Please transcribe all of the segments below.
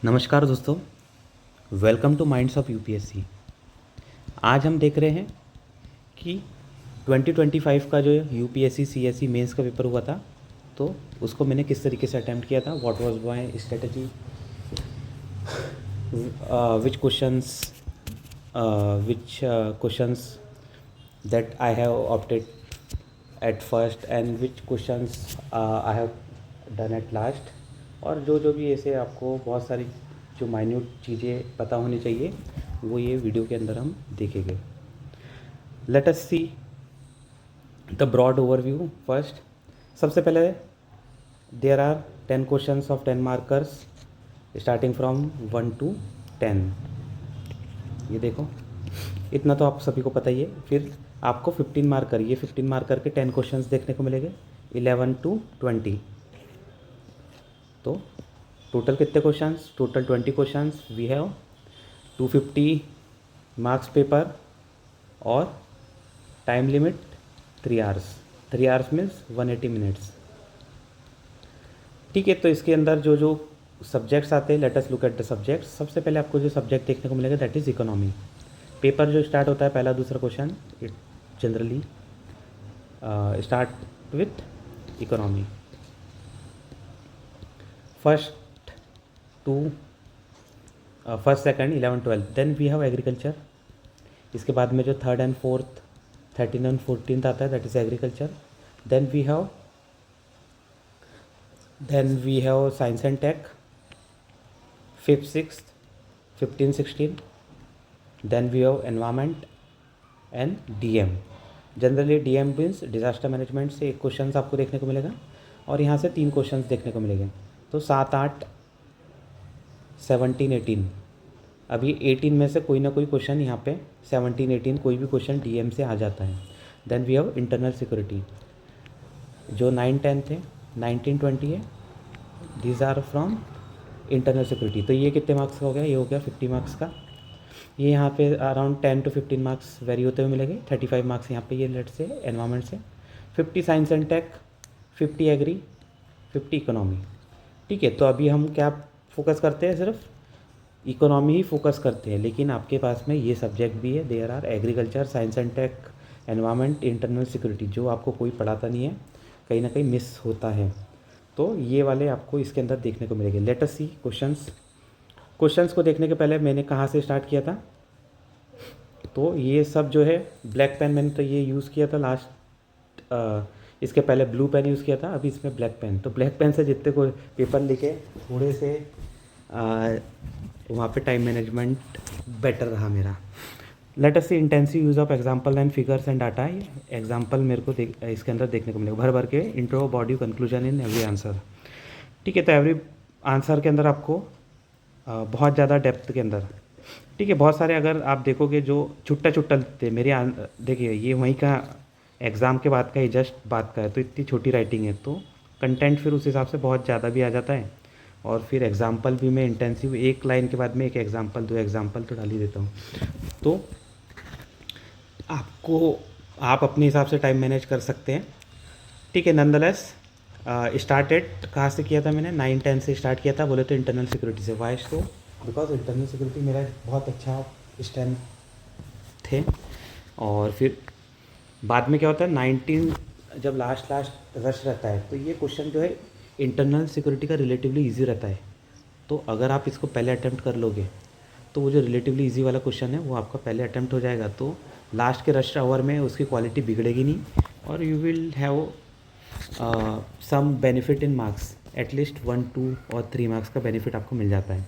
नमस्कार दोस्तों, welcome two minds of UPSC. आज हम देख रहे हैं कि 2025 का जो यूपीएससी सीएसई मेंस का पेपर हुआ था, तो उसको मैंने किस तरीके से अटैम्प्ट किया था, what was my strategy, which questions that I have opted at first and which questions I have done at last. और जो जो भी ऐसे आपको बहुत सारी जो माइन्यूट चीज़ें पता होनी चाहिए वो ये वीडियो के अंदर हम देखेंगे। Let us see the broad overview first. सबसे पहले देयर आर 10 questions of 10 markers starting from 1 to 10। ये देखो, इतना तो आप सभी को पता ही है। फिर आपको 15 मार्कर, ये 15 मार्कर के 10 क्वेश्चंस देखने को मिलेंगे 11 to 20। तो टोटल कितने questions? Total 20 questions we have 250 marks paper और time limit 3 hours. 3 hours means 180 minutes. ठीक है, तो इसके अंदर जो जो सब्जेक्ट्स आते हैं, let us look at the subjects. सबसे पहले आपको जो सब्जेक्ट देखने को मिलेगा दैट इज़ इकोनॉमी। पेपर जो स्टार्ट होता है, पहला दूसरा question it generally start with economy. First second 11 12, then we have agriculture. इसके बाद में जो थर्ड एंड फोर्थ 13 एंड 14 आता है that is agriculture. Then we have science and tech, fifth sixth 15 16। Then we have environment and DM. Generally DM means disaster management से एक question आपको देखने को मिलेगा और यहाँ से 3 क्वेश्चंस देखने को मिलेंगे। तो 7 8 17 18। अभी 18 में से कोई ना कोई क्वेश्चन यहाँ पे 17 18 कोई भी क्वेश्चन डीएम से आ जाता है। Then we have internal security. जो 9 10 थे 19 20 है, these are from internal security. तो ये कितने मार्क्स का हो गया? ये हो गया 50 मार्क्स का। ये यहाँ पे अराउंड 10 to 15 मार्क्स वेरी होते हुए मिलेंगे। 35 मार्क्स यहाँ पे ये लेट से एनवायरमेंट से, 50 science and tech, 50 agri, 50 economy. ठीक है, तो अभी हम क्या फोकस करते हैं? सिर्फ इकोनॉमी ही फोकस करते हैं, लेकिन आपके पास में ये सब्जेक्ट भी है। There are agriculture, science and tech, environment, internal security, जो आपको कोई पढ़ाता नहीं है, कहीं ना कहीं मिस होता है। तो ये वाले आपको इसके अंदर देखने को मिलेंगे। लेट अस सी क्वेश्चंस को देखने के पहले मैंने कहाँ से स्टार्ट किया था? तो ये सब जो है ब्लैक पेन मैंने तो ये यूज़ किया था लास्ट। इसके पहले ब्लू पेन यूज़ किया था, अभी इसमें ब्लैक पेन। तो ब्लैक पेन से जितने को पेपर लिखे थोड़े से वहाँ पे टाइम मैनेजमेंट बेटर रहा मेरा। Let us see intensive use of example and figures and data. Example मेरे को इसके अंदर देखने को मिलेगा भर भर के। Intro, body, conclusion in every answer. ठीक है, तो एवरी आंसर के अंदर आपको बहुत ज़्यादा डेप्थ के अंदर, ठीक है, बहुत सारे अगर आप देखोगे जो छुट्टा छुट्टा थे मेरे देखिए ये वहीं का एग्ज़ाम के बाद का ही जस्ट बात का है, तो इतनी छोटी राइटिंग है तो कंटेंट फिर उस हिसाब से बहुत ज़्यादा भी आ जाता है। और फिर एग्जाम्पल भी मैं इंटेंसिव, एक लाइन के बाद में एक एग्जाम्पल, 2 एग्जाम्पल तो डाल ही देता हूँ। तो आप अपने हिसाब से टाइम मैनेज कर सकते हैं। ठीक है, नंदलेस स्टार्टेड कहाँ से किया था मैंने? 9 10 से स्टार्ट किया था। बोले तो इंटरनल सिक्योरिटी से। वाइज तो बिकॉज इंटरनल सिक्योरिटी मेरा बहुत अच्छा स्ट्रेंथ थे। और फिर बाद में क्या होता है 19 जब लास्ट रश रहता है तो ये क्वेश्चन जो है इंटरनल सिक्योरिटी का रिलेटिवली इजी रहता है। तो अगर आप इसको पहले अटैम्प्ट कर लोगे तो वो जो रिलेटिवली इजी वाला क्वेश्चन है वो आपका पहले अटैम्प्ट हो जाएगा। तो लास्ट के रश आवर में उसकी क्वालिटी बिगड़ेगी नहीं और you will have some benefit in marks. At least 1 2 और 3 मार्क्स का बेनिफिट आपको मिल जाता है।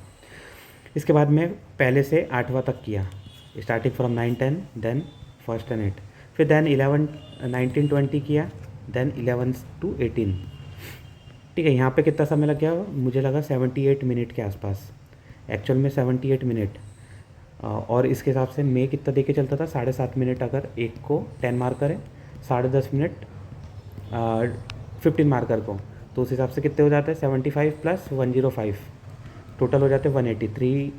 इसके बाद मैं पहले से 8वां तक किया, starting from 9 10, then first and 8, फिर देन 11 19 20 किया, देन 11 to 18। ठीक है, यहाँ पे कितना समय लग गया? मुझे लगा 78 मिनट के आसपास, एक्चुअल में 78 मिनट। और इसके हिसाब से मैं कितना दे के चलता था? 7.5 मिनट। अगर एक को 10 मार्कर है, 10.5 मिनट 15 मार्कर को, तो उस हिसाब से कितने हो जाते हैं? 75 + 105, टोटल हो जाते हैं 180। 3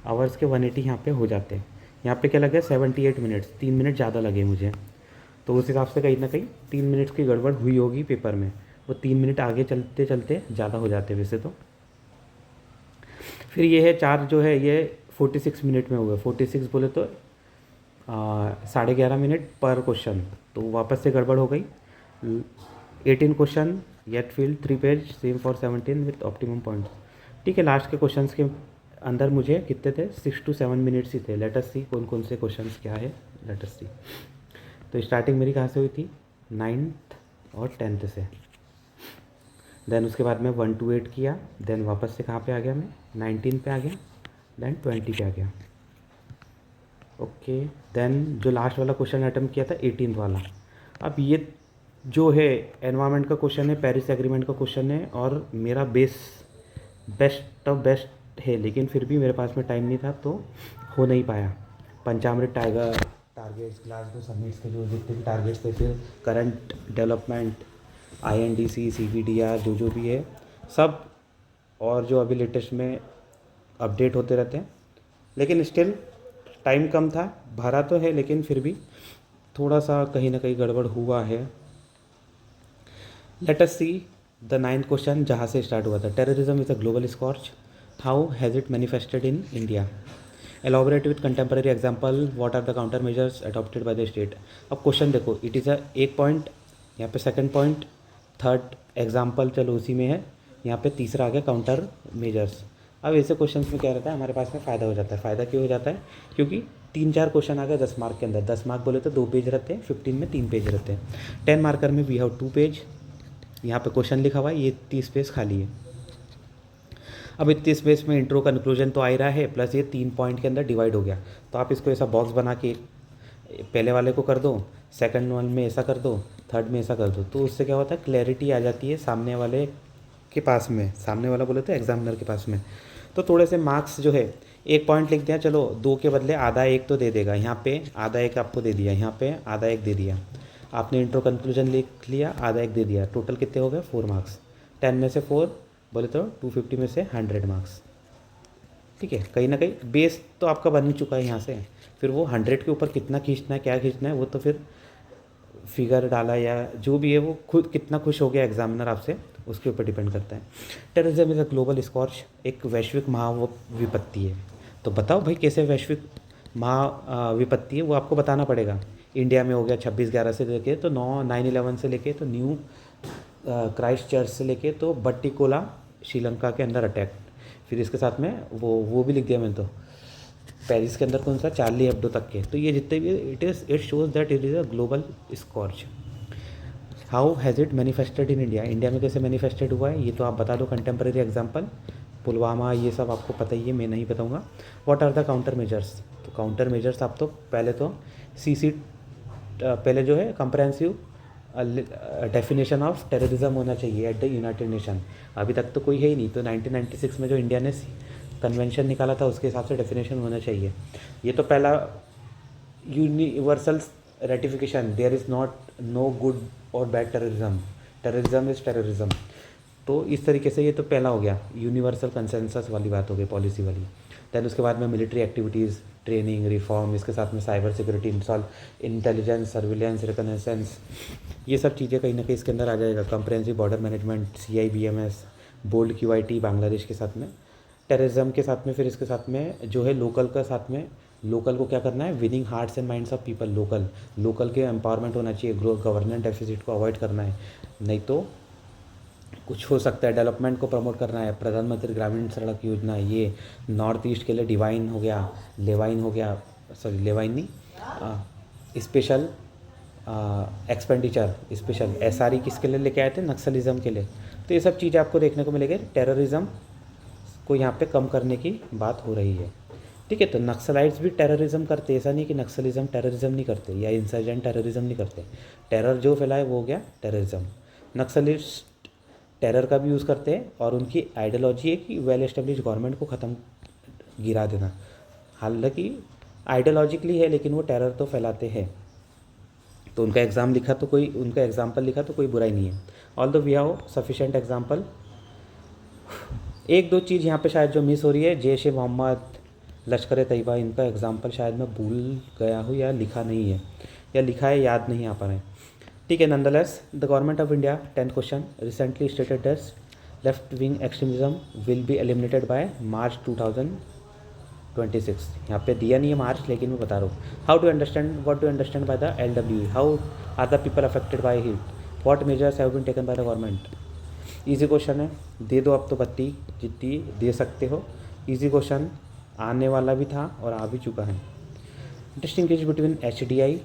आवर्स के 180 यहाँ पे हो जाते हैं। यहाँ पे क्या लगे? 78 मिनट्स, 3 मिनट ज़्यादा लगे मुझे। तो उस हिसाब से कहीं ना कहीं 3 मिनट्स की गड़बड़ हुई होगी पेपर में। वो 3 मिनट आगे चलते चलते ज़्यादा हो जाते वैसे तो। फिर ये है 4 जो है ये 46 मिनट में हुए, 46 बोले तो 11.5 मिनट पर क्वेश्चन, तो वापस से गड़बड़ हो गई। 18 question yet field 3 page same for 17 with optimum points. ठीक है, लास्ट के क्वेश्चंस के अंदर मुझे कितने थे, 6 to 7 मिनट्स ही थे। लेट अस सी कौन कौन से क्वेश्चंस क्या है, लेट अस सी। तो स्टार्टिंग मेरी कहाँ से हुई थी, 9th और 10th से। देन उसके बाद में 1 to 8 किया, देन वापस से कहाँ पे आ गया मैं, 19 पे आ गया, देन 20 पे आ गया। ओके, देन जो लास्ट वाला क्वेश्चन अटेम्प्ट किया था 18th वाला। अब ये जो है एनवायरनमेंट का क्वेश्चन है, पेरिस एग्रीमेंट का क्वेश्चन है, और मेरा बेस्ट ऑफ बेस्ट है, लेकिन फिर भी मेरे पास में टाइम नहीं था तो हो नहीं पाया। पंचामृत टाइगर टारगेट्स, ग्लासगो समिट्स के जो जितने भी टारगेट्स थे, फिर करंट डेवलपमेंट, INDC, CBDR जो भी है सब, और जो अभी लेटेस्ट में अपडेट होते रहते हैं, लेकिन स्टिल टाइम कम था, भरा तो है लेकिन फिर भी थोड़ा सा कहीं ना कहीं गड़बड़ हुआ है। Let us see the 9th question जहाँ से स्टार्ट हुआ था, terrorism is a global scourge, how has it manifested in India, elaborate with contemporary example, what are the counter measures adopted by the state. अब question देखो, it is एक point, यहाँ पे second point, third example चलो उसी में है, यहाँ पे तीसरा आ गया काउंटर मेजर्स। अब ऐसे क्वेश्चंस में क्या रहता है, हमारे पास में फ़ायदा हो जाता है। फ़ायदा क्यों हो जाता है, क्योंकि 3-4 क्वेश्चन आ गए 10 मार्क के अंदर। 10 मार्क बोले तो 2 पेज रहते हैं, 15 में 3 पेज रहते हैं। 10 मार्कर में वी हैव 2 पेज, यहाँ पे क्वेश्चन लिखा हुआ है, ये 30 पेज खाली है। अब इतने स्पेस में इंट्रो कंक्लूजन तो आ ही रहा है, प्लस ये 3 पॉइंट के अंदर डिवाइड हो गया, तो आप इसको ऐसा बॉक्स बना के पहले वाले को कर दो, सेकंड वन में ऐसा कर दो, थर्ड में ऐसा कर दो, तो उससे क्या होता है, क्लैरिटी आ जाती है सामने वाले के पास में। सामने वाला बोले तो एग्जामिनर के पास में। तो थोड़े से मार्क्स जो है, 1 पॉइंट लिख दिया, चलो 2 के बदले आधा 1 तो दे देगा, यहाँ पे आधा 1 आपको दे दिया, यहाँ पे आधा 1 दे दिया, आपने इंट्रो कंक्लूजन लिख लिया, आधा 1 दे दिया, टोटल कितने हो गए, 4 मार्क्स। 10 में से 4 बोले तो 250 में से 100 मार्क्स। ठीक है, कहीं ना कहीं बेस तो आपका बन ही चुका है यहाँ से, फिर वो 100 के ऊपर कितना खींचना है, क्या खींचना है, वो तो फिर फिगर डाला या जो भी है, वो खुद कितना खुश हो गया एग्जामिनर आपसे, उसके ऊपर डिपेंड करता है। Terrorism is a global scorch, एक वैश्विक महाविपत्ति है। तो बताओ भाई कैसे वैश्विक महाविपत्ति है, वो आपको बताना पड़ेगा। इंडिया में हो गया 26/11 से लेके तो 9/11 से लेके तो न्यू क्राइस्ट चर्च से लेके तो बट्टिकोला श्रीलंका के अंदर अटैक, फिर इसके साथ में वो भी लिख दिया मैंने, तो पेरिस के अंदर कौन सा, चार्ली हेब्डो तक के। तो ये जितने भी it shows that it is a global scourge. How has it manifested in India, India में कैसे मैनिफेस्टेड हुआ है, ये तो आप बता दो, कंटेम्प्रेरी एग्जाम्पल, पुलवामा, ये सब आपको पता ही है, मैं नहीं बताऊँगा। What are the counter measures, तो काउंटर मेजर्स आप तो पहले तो CC पहले जो है कंप्रहेंसिव डेफिनेशन ऑफ टेररिज्म होना चाहिए एट द यूनाइटेड नेशन, अभी तक तो कोई है ही नहीं। तो 1996 में जो इंडिया ने कन्वेंशन निकाला था उसके हिसाब से डेफिनेशन होना चाहिए। ये तो पहला universal ratification, there is not no good और bad terrorism, terrorism is terrorism. तो इस तरीके से ये तो पहला हो गया, यूनिवर्सल कंसेंसस वाली बात हो गई, पॉलिसी वाली। दैन उसके बाद में मिलिट्री एक्टिविटीज़, ट्रेनिंग, रिफॉर्म, इसके साथ में cyber security, intelligence, surveillance, reconnaissance, ये सब चीज़ें कहीं ना कहीं इसके अंदर आ जाएगा। Comprehensive border management, CIBMS, bold QIT Bangladesh के साथ में, टेररिज्म के साथ में, फिर इसके साथ में जो है लोकल का साथ में, लोकल को क्या करना है, winning hearts and minds of people, local के एम्पावरमेंट होना चाहिए, गवर्नेंस डेफिसिट को अवॉइड करना है, नहीं तो कुछ हो सकता है। डेवलपमेंट को प्रमोट करना है, प्रधानमंत्री ग्रामीण सड़क योजना, ये नॉर्थ ईस्ट के लिए डिवाइन हो गया, लेवाइन हो गया, सॉरी लेवाइन नहीं, स्पेशल एक्सपेंडिचर, स्पेशल SRE किसके लिए लेके आए थे, नक्सलिज्म के लिए। तो ये सब चीज़ें आपको देखने को मिलेगी, टेररिज्म को यहाँ पे कम करने की बात हो रही है। ठीक है, तो नक्सलाइट्स भी टेररिज्म करते, ऐसा नहीं कि नक्सलिज्म टेररिज्म नहीं करते या इंसर्जेंट टेररिज्म नहीं करते। टेरर जो फैलाए वो हो गया टेररिज्म। नक्सलिस्ट टेरर का भी यूज़ करते हैं और उनकी आइडियोलॉजी है कि वेल एस्टेब्लिश गवर्नमेंट को ख़त्म गिरा देना, हालांकि आइडियोलॉजिकली है लेकिन वो टेरर तो फैलाते हैं। तो उनका एग्जाम्पल लिखा तो कोई बुराई नहीं है। ऑल दो वी हैव सफिशेंट एग्जाम्पल। 1-2 चीज़ यहाँ पे शायद जो मिस हो रही है, जैश ए मोहम्मद, लश्कर तैयबा, इनका एग्जाम्पल शायद मैं भूल गया हूँ या लिखा नहीं है, या लिखा है याद नहीं आ पा रहा है। ठीक है, nonetheless the government of India 10th question recently stated that left wing extremism will be eliminated by March 2026। यहाँ पे दिया नहीं है मार्च, लेकिन मैं बता रहा हूँ। How to understand, what to understand by the LWE, how are the people affected by heat, what measures have been taken by the government. Easy question है, दे दो आप तो बत्ती जितनी दे सकते हो। ईजी क्वेश्चन आने वाला भी था और आ भी चुका है। Distinguish between H D I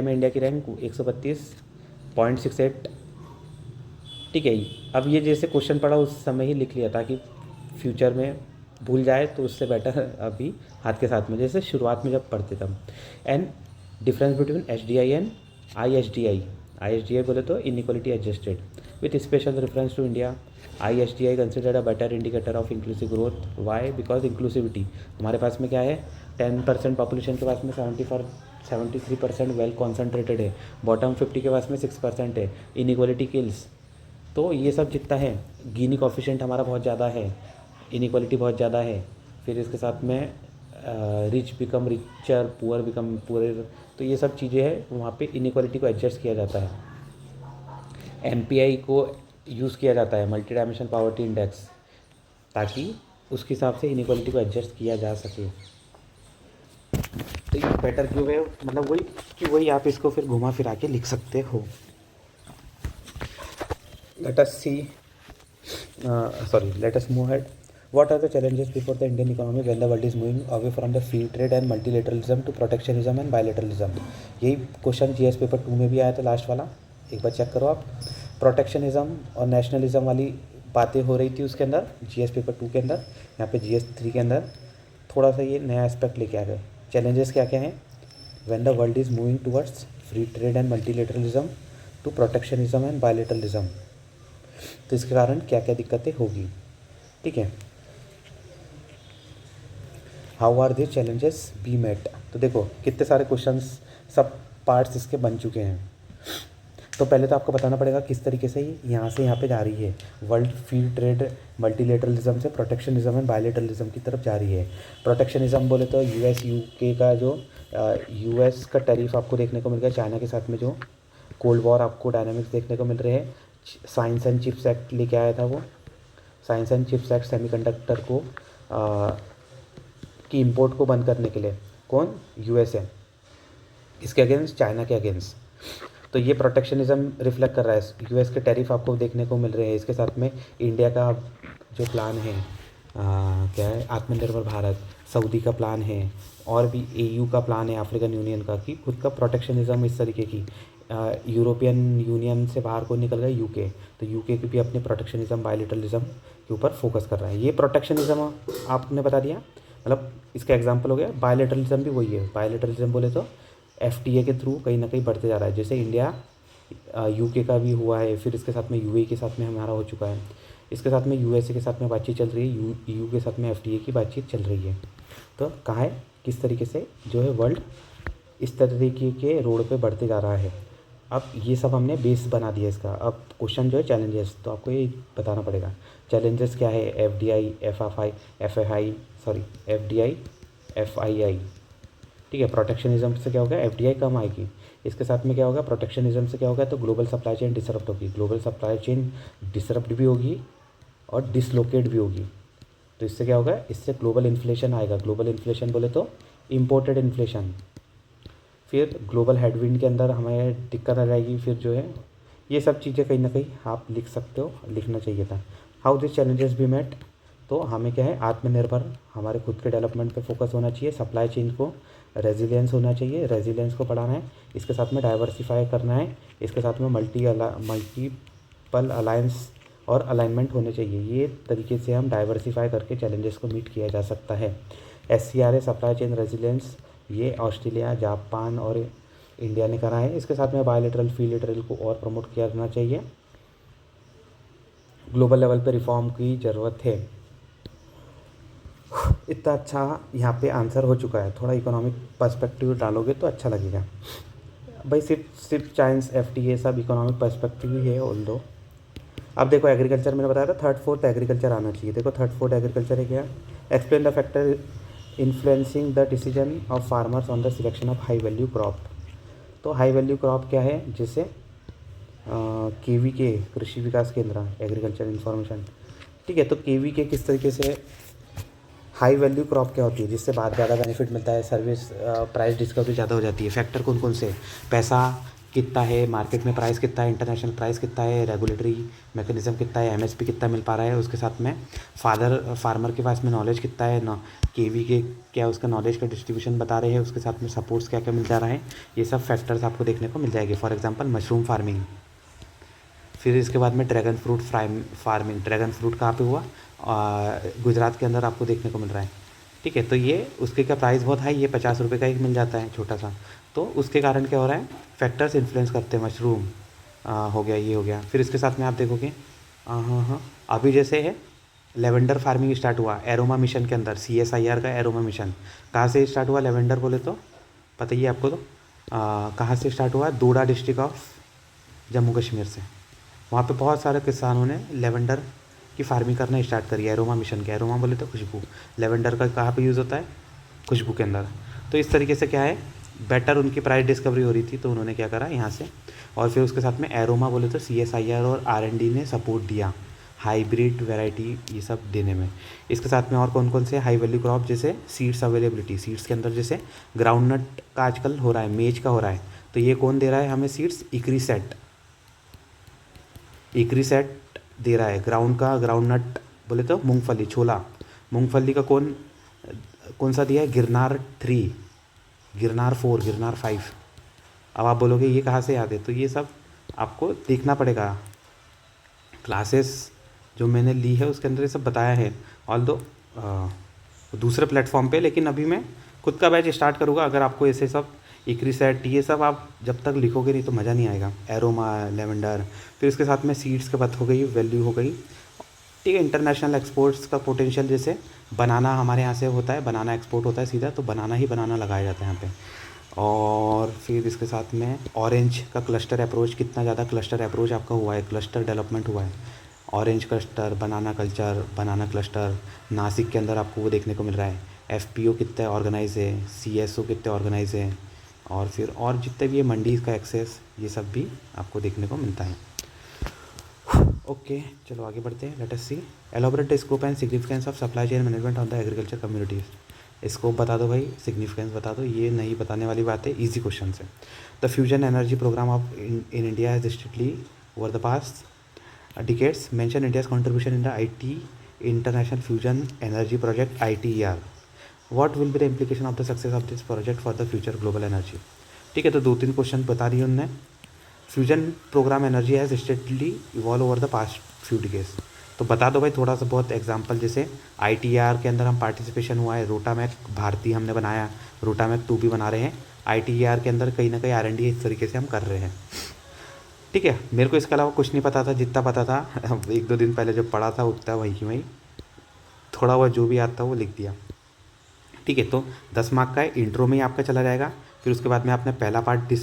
में इंडिया की रैंक 132.68। ठीक है, अब ये जैसे क्वेश्चन पढ़ा उस समय ही लिख लिया ताकि फ्यूचर में भूल जाए, तो उससे बेटर अभी हाथ के साथ में, जैसे शुरुआत में जब पढ़ते तब। And difference between HDI and ISDI बोले तो inequality adjusted with special reference to India. ISDI considered a better indicator of inclusive growth. Why? Because inclusivity हमारे पास में क्या है, 10% पॉपुलेशन के पास में 73% वेल कॉन्सेंट्रेटेड है, बॉटम 50 के पास में 6% है, इनइक्वालिटी किल्स। तो ये सब जितना है, गिनी कॉफिशेंट हमारा बहुत ज़्यादा है, इनइक्वालिटी बहुत ज़्यादा है, फिर इसके साथ में rich become richer, poor become poor, तो ये सब चीज़ें हैं, वहाँ पे इनइक्वालिटी को एडजस्ट किया जाता है। MPI को यूज़ किया जाता है, मल्टी डायमेंशनल पॉवर्टी इंडेक्स, ताकि उसके हिसाब से इनइक्वालिटी को एडजस्ट किया जा सके। तो ये बेटर क्यों है, मतलब वही कि वही आप इसको फिर घुमा फिरा के लिख सकते हो। let us move ahead. What are the challenges before the Indian economy when the world is moving away from the free trade and multilateralism to protectionism and bilateralism? यही क्वेश्चन GS पेपर 2 में भी आया था, last वाला, एक बार check करो आप। Protectionism और नेशनलिज्म वाली बातें हो रही थी उसके अंदर, GS पेपर 2 के अंदर। यहाँ पे GS 3 के अंदर थोड़ा सा ये नया एस्पेक्ट लेके आ गए। चैलेंजेस क्या क्या हैं? when the world is moving towards free trade and multilateralism to protectionism and bilateralism, तो इसके कारण क्या क्या दिक्कतें होगी। ठीक है, how are this challenges be met. तो देखो कितने सारे क्वेश्चंस, सब पार्ट्स इसके बन चुके हैं। तो पहले तो आपको बताना पड़ेगा किस तरीके से यहाँ से यहाँ पे जा रही है। वर्ल्ड फ्री ट्रेड मल्टीलेटरलिज्म से प्रोटेक्शनिज्म एंड बायलेटरलिज्म की तरफ जा रही है। प्रोटेक्शनिज्म बोले तो US UK का जो US का टैरिफ आपको देखने को मिल गया, चाइना के साथ में जो कोल्ड वॉर आपको डायनामिक्स देखने को मिल रहे हैं। साइंस एंड चिप्स एक्ट लेके आया था वो, science and chips act semiconductor को की इंपोर्ट को बंद करने के लिए। कौन? USA, इसके अगेंस्ट, चाइना के अगेंस्ट। तो ये प्रोटेक्शनिज्म रिफ्लेक्ट कर रहा है। US के टैरिफ आपको देखने को मिल रहे हैं। इसके साथ में इंडिया का जो प्लान है क्या है, आत्मनिर्भर भारत, सऊदी का प्लान है, और भी AU का प्लान है, अफ्रीकन यूनियन का, कि खुद का प्रोटेक्शनिज्म इस तरीके की। यूरोपियन यूनियन से बाहर को निकल गया UK, तो UK की भी अपने प्रोटेक्शनिज्म बायलिटरलिज्म के ऊपर फोकस कर रहा है। ये प्रोटेक्शनिज्म आपने बता दिया, मतलब इसका एग्जाम्पल हो गया। बायलिटरलिज्म भी वही है। बायलिटरलिज्म बोले तो FTA के थ्रू कहीं ना कहीं बढ़ते जा रहा है, जैसे इंडिया UK का भी हुआ है, फिर इसके साथ में UAE के साथ में हमारा हो चुका है, इसके साथ में USA के साथ में बातचीत चल रही है, EU के साथ में FTA की बातचीत चल रही है। तो कहाँ है, किस तरीके से जो है वर्ल्ड इस तरीके के रोड पे बढ़ते जा रहा है। अब ये सब हमने बेस बना दिया इसका। अब क्वेश्चन जो है चैलेंजेस, तो आपको ये बताना पड़ेगा चैलेंजेस क्या है। FDI FII, ठीक है। प्रोटेक्शनिज्म से क्या होगा, FDI कम आएगी। इसके साथ में क्या होगा, प्रोटेक्शनिज्म से क्या होगा, तो ग्लोबल सप्लाई चेन डिसरप्ट होगी। ग्लोबल सप्लाई चेन डिसरप्ट भी होगी और डिसलोकेट भी होगी। तो इससे क्या होगा, इससे ग्लोबल इन्फ्लेशन आएगा। ग्लोबल इन्फ्लेशन बोले तो इम्पोर्टेड इन्फ्लेशन। फिर ग्लोबल हेडविंड के अंदर हमें दिक्कत आ जाएगी। फिर जो है ये सब चीज़ें कहीं ना कहीं आप लिख सकते हो, लिखना चाहिए था। How this challenges be met, तो हमें क्या है, आत्मनिर्भर, हमारे खुद के डेवलपमेंट पे फोकस होना चाहिए। सप्लाई चेन को रेजिलियंस होना चाहिए, रेजिलियंस को बढ़ाना है। इसके साथ में डाइवर्सिफाई करना है। इसके साथ में मल्टीपल अलायंस और अलाइनमेंट होने चाहिए। ये तरीके से हम डाइवर्सिफाई करके चैलेंजेस को मीट किया जा सकता है। SCRA सप्लाई चेन रेजिलियंस, ये ऑस्ट्रेलिया, जापान और इंडिया ने करा है। इसके साथ में बायलैटरल फीलैटरल को और प्रमोट किया जाना चाहिए। ग्लोबल लेवल पे रिफॉर्म की ज़रूरत है। इतना अच्छा यहाँ पे आंसर हो चुका है। थोड़ा इकोनॉमिक पर्सपेक्टिव डालोगे तो अच्छा लगेगा भाई। सिर्फ साइंस FTA सब इकोनॉमिक पर्सपेक्टिव ही है ऑल दो। अब देखो एग्रीकल्चर मैंने बताया था, 3rd 4th एग्रीकल्चर आना चाहिए। देखो 3rd 4th एग्रीकल्चर है क्या, explain the factor influencing the decision of farmers on the selection of high value crop. तो हाई वैल्यू क्रॉप क्या है, जैसे KVK कृषि विकास केंद्र एग्रीकल्चर इन्फॉर्मेशन। ठीक है, तो KVK किस तरीके से हाई वैल्यू क्रॉप क्या होती है जिससे बाद ज़्यादा बेनिफिट मिलता है, सर्विस प्राइस डिस्कवरी ज़्यादा हो जाती है। फैक्टर कौन कौन से, पैसा कितना है मार्केट में, प्राइस कितना है, इंटरनेशनल प्राइस कितना है, रेगुलेटरी मैकेनिज्म कितना है, MSP कितना मिल पा रहा है, उसके साथ में फार्मर के पास में नॉलेज कितना है ना, KVK क्या उसका नॉलेज का डिस्ट्रीब्यूशन बता रहे हैं, उसके साथ में सपोर्ट्स क्या क्या मिल जा रहा है, ये सब फैक्टर्स आपको देखने को मिल जाएंगे। फॉर एग्जाम्पल मशरूम फार्मिंग, फिर इसके बाद में dragon fruit farming. Dragon fruit कहाँ पे हुआ, गुजरात के अंदर आपको देखने को मिल रहा है। ठीक है, तो ये उसके का प्राइस बहुत हाई, ये 50 रुपये का एक मिल जाता है छोटा सा। तो उसके कारण क्या हो रहा है, फैक्टर्स इन्फ्लुएंस करते हैं। मशरूम हो गया, ये हो गया। फिर इसके साथ में आप देखोगे हाँ अभी जैसे है लेवेंडर फार्मिंग स्टार्ट हुआ एरोमा मिशन के अंदर, CSIR का एरोमा मिशन। कहाँ से स्टार्ट हुआ लेवेंडर बोले तो पता ही है आपको। तो कहाँ से स्टार्ट हुआ, दोडा डिस्ट्रिक्ट ऑफ जम्मू कश्मीर से। वहाँ पे बहुत सारे किसानों ने लेवेंडर की फार्मिंग करना स्टार्ट करी है एरोमा मिशन के। एरोमा बोले तो खुशबू, लेवेंडर का कहाँ पे यूज़ होता है, खुशबू के अंदर। तो इस तरीके से क्या है, बेटर उनकी प्राइस डिस्कवरी हो रही थी तो उन्होंने क्या करा यहाँ से। और फिर उसके साथ में एरोमा बोले तो CSIR और R&D ने सपोर्ट दिया हाइब्रिड वैरायटी ये सब देने में। इसके साथ में और कौन कौन से हाई वैल्यू क्रॉप, जैसे सीड्स अवेलेबिलिटी, सीड्स के अंदर जैसे ग्राउंडनट का आजकल हो रहा है, मेज का हो रहा है, तो ये कौन दे रहा है हमें सीड्स, इक्रीसेट दे रहा है। ग्राउंडनट बोले तो मूंगफली, छोला, मूंगफली का कौन कौन सा दिया है, गिरनार 3, गिरनार 4, गिरनार 5। अब आप बोलोगे ये कहाँ से याद है, तो ये सब आपको देखना पड़ेगा। क्लासेस जो मैंने ली है उसके अंदर ये सब बताया है, ऑल दो दूसरे प्लेटफॉर्म पे, लेकिन अभी मैं खुद का बैच स्टार्ट करूँगा। अगर आपको ऐसे सब इक्रीसेट ये सब आप जब तक लिखोगे नहीं तो मज़ा नहीं आएगा। एरोमा, लेवेंडर, फिर इसके साथ में सीड्स के बात हो गई, वैल्यू हो गई। ठीक है, इंटरनेशनल एक्सपोर्ट्स का पोटेंशियल, जैसे बनाना हमारे यहाँ से होता है, बनाना एक्सपोर्ट होता है सीधा, तो बनाना ही बनाना लगाया जाता है यहाँ पे। और फिर इसके साथ में ऑरेंज का क्लस्टर अप्रोच, कितना ज़्यादा क्लस्टर अप्रोच आपका हुआ है, क्लस्टर डेवलपमेंट हुआ है। ऑरेंज क्लस्टर, बनाना कल्चर, बनाना क्लस्टर नासिक के अंदर आपको वो देखने को मिल रहा है। FPO कितने ऑर्गेनाइज है, CSO कितने ऑर्गेनाइज है, और फिर और जितने भी ये मंडी का एक्सेस, ये सब भी आपको देखने को मिलता है। ओके, चलो आगे बढ़ते हैं। Let us see elaborate the scope and significance of supply chain management on the agriculture communities. Scope बता दो भाई, सिग्निफिकेंस बता दो, ये नहीं बताने वाली बात है, ईजी क्वेश्चन है। The fusion energy programme of in India has strictly over the past decades mention India's contribution in the IT International Fusion Energy Project ITER. What will be the implication of the success of this project for the future global energy? ठीक है, तो 2-3 question बता दिए उन्होंने। Fusion programme energy has steadily evolve over the past few decades. तो बता दो भाई थोड़ा सा बहुत एग्जांपल, जैसे ITER के अंदर हम पार्टिसिपेशन हुआ है, रोटामैक भारती हमने बनाया, रोटामैक 2 भी बना रहे हैं। ITER के अंदर कहीं ना कहीं R&D इस तरीके से हम कर रहे हैं। ठीक है, मेरे को इसके अलावा कुछ नहीं पता था, जितना पता था 1-2 दिन पहले जब पढ़ा था उतना वहीं की वहीं थोड़ा बहुत जो भी आता था वो लिख दिया। ठीक है, तो 10 मार्क का है, इंट्रो में ही आपका चला जाएगा। फिर उसके बाद में आपने पहला पार्ट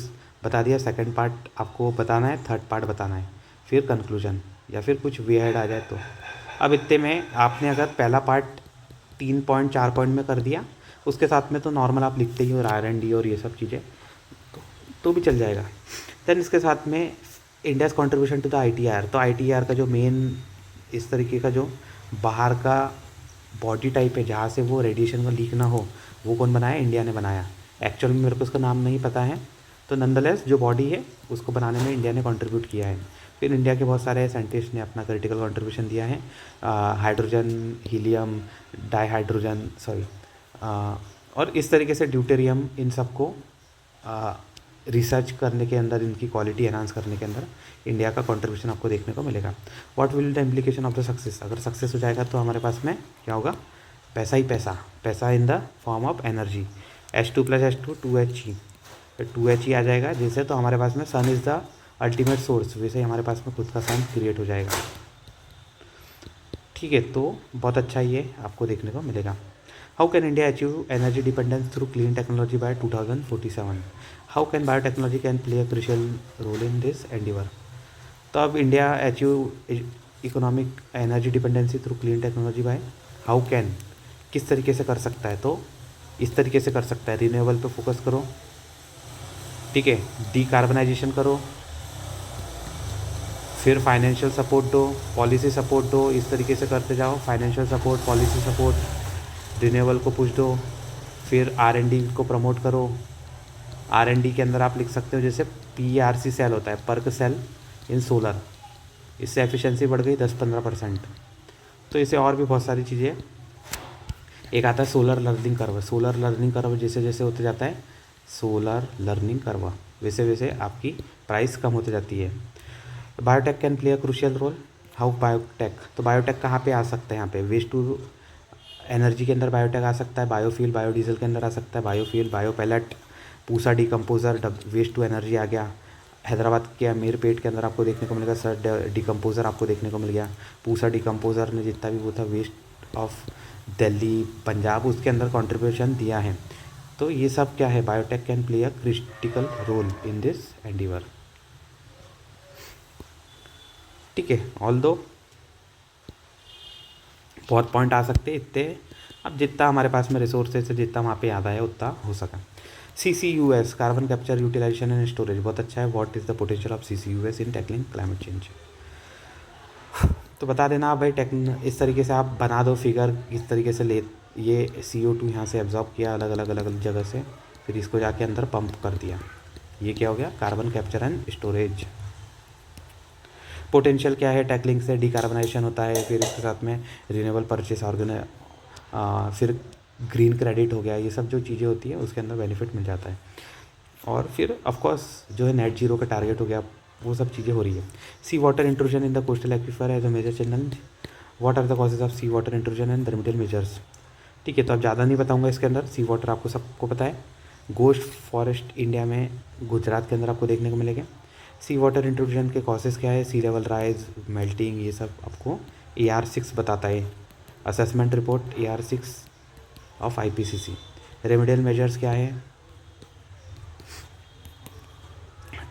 बता दिया, सेकंड पार्ट आपको बताना है, थर्ड पार्ट बताना है, फिर कंक्लूजन या फिर कुछ वीएड आ जाए तो। अब इतने में आपने अगर पहला पार्ट 3 पॉइंट 4 पॉइंट में कर दिया, उसके साथ में तो नॉर्मल आप लिखते ही हो R&D और ये सब चीज़ें, तो भी चल जाएगा। देन इसके साथ में India's contribution to the ITER। तो ITER का जो मेन इस तरीके का जो बाहर का बॉडी टाइप है जहाँ से वो रेडिएशन का लीक ना हो, वो कौन बनाया, इंडिया ने बनाया। एक्चुअल में मेरे को उसका नाम नहीं पता है, तो नंदलेस जो बॉडी है उसको बनाने में इंडिया ने कंट्रीब्यूट किया है। फिर इंडिया के बहुत सारे साइंटिस्ट ने अपना क्रिटिकल कंट्रीब्यूशन दिया है, हाइड्रोजन, हीलियम, डाईहाइड्रोजन और इस तरीके से ड्यूटेरियम, इन सबको रिसर्च करने के अंदर, इनकी क्वालिटी एनहांस करने के अंदर इंडिया का कंट्रीब्यूशन आपको देखने को मिलेगा। What will the implication of the success, अगर सक्सेस हो जाएगा तो हमारे पास में क्या होगा, पैसा ही पैसा, पैसा in the form of energy. H2 + H2 2He, 2He आ जाएगा जैसे, तो हमारे पास में सन इज़ द अल्टीमेट सोर्स, वैसे ही हमारे पास में खुद का सन क्रिएट हो जाएगा। ठीक है, तो बहुत अच्छा ये आपको देखने को मिलेगा। How can India achieve energy dependence through clean technology by 2047? How can biotechnology can play a crucial role in this endeavour? तो अब India achieve economic energy dependency through clean technology by, how can, किस तरीके से कर सकता है, तो इस तरीके से कर सकता है, रिन्यूएबल पे फोकस करो, ठीक है, डीकार्बनाइजेशन करो, फिर फाइनेंशियल सपोर्ट दो, पॉलिसी सपोर्ट दो, इस तरीके से करते जाओ। Financial support, policy support, renewable को पुश दो, फिर R&D को प्रमोट करो। R&D के अंदर आप लिख सकते हो जैसे PERC सेल होता है, पर्क सेल इन सोलर, इससे एफिशिएंसी बढ़ गई 10-15%। तो इसे और भी बहुत सारी चीज़ें। एक आता है solar learning curve. Solar learning curve जैसे जैसे होते जाता है सोलर लर्निंग कर्व, वैसे वैसे आपकी प्राइस कम होती जाती है। Biotech can play a crucial role. How biotech, तो बायोटेक कहाँ पे आ सकता है? यहाँ पे वेस्ट टू एनर्जी के अंदर बायोटेक आ सकता है, बायोफ्यूल बायोडीजल के अंदर आ सकता है, biofuel biopellet, Pusa decomposer, waste to energy आ गया। हैदराबाद के अमीरपेट के अंदर आपको देखने को मिलेगा सर डिकम्पोज़र आपको देखने को मिल गया। पूसा डिकम्पोज़र ने जितना भी वो था वेस्ट ऑफ दिल्ली पंजाब, उसके अंदर कंट्रीब्यूशन दिया है। तो ये सब क्या है? Biotech can play a critical role in this endeavour. ठीक है, ऑल दो बहुत पॉइंट आ सकते हैं इतने, अब जितना हमारे पास में रिसोर्सेज है, जितना वहाँ पे याद आया उतना हो सका। CCUS, carbon capture utilisation and storage, बहुत अच्छा है। What is the potential of CCUS in tackling climate change? तो बता देना आप भाई, इस तरीके से आप बना दो फिगर, इस तरीके से ले ये CO2 यहाँ से एब्जॉर्ब किया अलग अलग अलग अलग जगह से, फिर इसको जाके अंदर पंप कर दिया, ये क्या हो गया? Carbon capture and storage. Potential क्या है? टैकलिंग से डिकार्बनाइजेशन होता है, फिर इसके साथ में रिन्यूएबल परचेस फिर ग्रीन क्रेडिट हो गया, ये सब जो चीज़ें होती है उसके अंदर बेनिफिट मिल जाता है। और फिर ऑफकोर्स जो है नेट जीरो का टारगेट हो गया, वो सब चीज़ें हो रही है। Sea water intrusion in the coastal aquifer as a major challenge. What are the causes of sea water intrusion and remedial measures? ठीक है, तो अब ज़्यादा नहीं बताऊंगा इसके अंदर। सी वाटर आपको सबको पता है, गोश्त फॉरेस्ट इंडिया में गुजरात के अंदर आपको देखने को मिलेगा। सी वाटर इंट्रूजन के कॉजेज़ क्या है? सी लेवल राइज, मेल्टिंग, ये सब आपको AR6 बताता है, assessment report AR6 of IPCC। Remedial measures क्या है?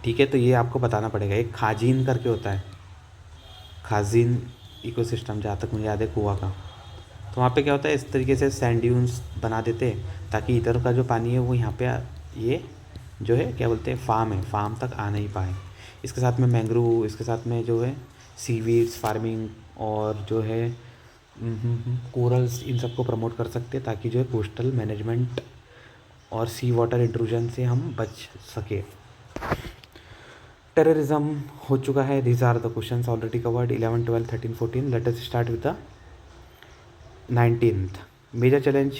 ठीक है, तो ये आपको बताना पड़ेगा। एक खाजीन करके होता है, खाजीन इकोसिस्टम, जहाँ तक मुझे याद है कुआ का, तो वहाँ पे क्या होता है, इस तरीके से सैंड ड्यून्स बना देते हैं ताकि इधर का जो पानी है वो यहाँ पे ये जो है क्या बोलते हैं फार्म है, फार्म तक आ नहीं पाए। इसके साथ में मैंग्रोव, इसके साथ में जो है सीवीड्स फार्मिंग और जो है कोरल्स, इन सबको प्रमोट कर सकते हैं ताकि जो है कोस्टल मैनेजमेंट और सी वाटर इंट्रूजन से हम बच सके। टेररिज्म हो चुका है। These are the questions already covered 11, 12, 13, 14। Let us start with the 19th. Major challenge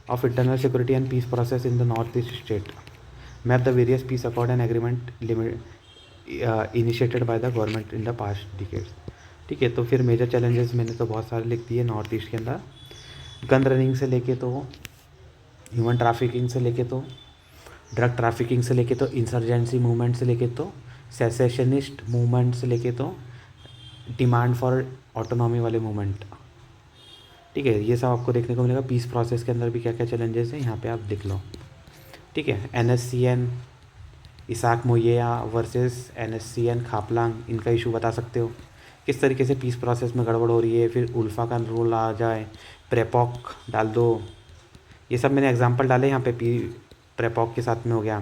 of internal security and peace process in the northeast state. Map the various peace accord and agreement initiated by the government in the past decades. ठीक है, तो फिर major challenges मैंने तो बहुत सारे लिख दिए नॉर्थ ईस्ट के अंदर। गन रनिंग से लेके तो ह्यूमन ट्रैफिकिंग से लेके तो ड्रग ट्रैफिकिंग से लेके तो इंसर्जेंसी मूवमेंट से लेके तो सेसेशनिस्ट मूवमेंट से लेके तो डिमांड फॉर ऑटोनॉमी वाले मूवमेंट। ठीक है, ये सब आपको देखने को मिलेगा। पीस प्रोसेस के अंदर भी क्या क्या चैलेंजेस हैं यहाँ पे आप देख लो। ठीक है, NSCN Isak Muivah versus NSCN Khaplang, इनका इशू बता सकते हो किस तरीके से पीस प्रोसेस में गड़बड़ हो रही है। फिर उल्फा का रोल आ जाए, प्रेपॉक डाल दो, ये सब मैंने एग्जांपल डाले यहाँ पे। प्रेपॉक के साथ में हो गया।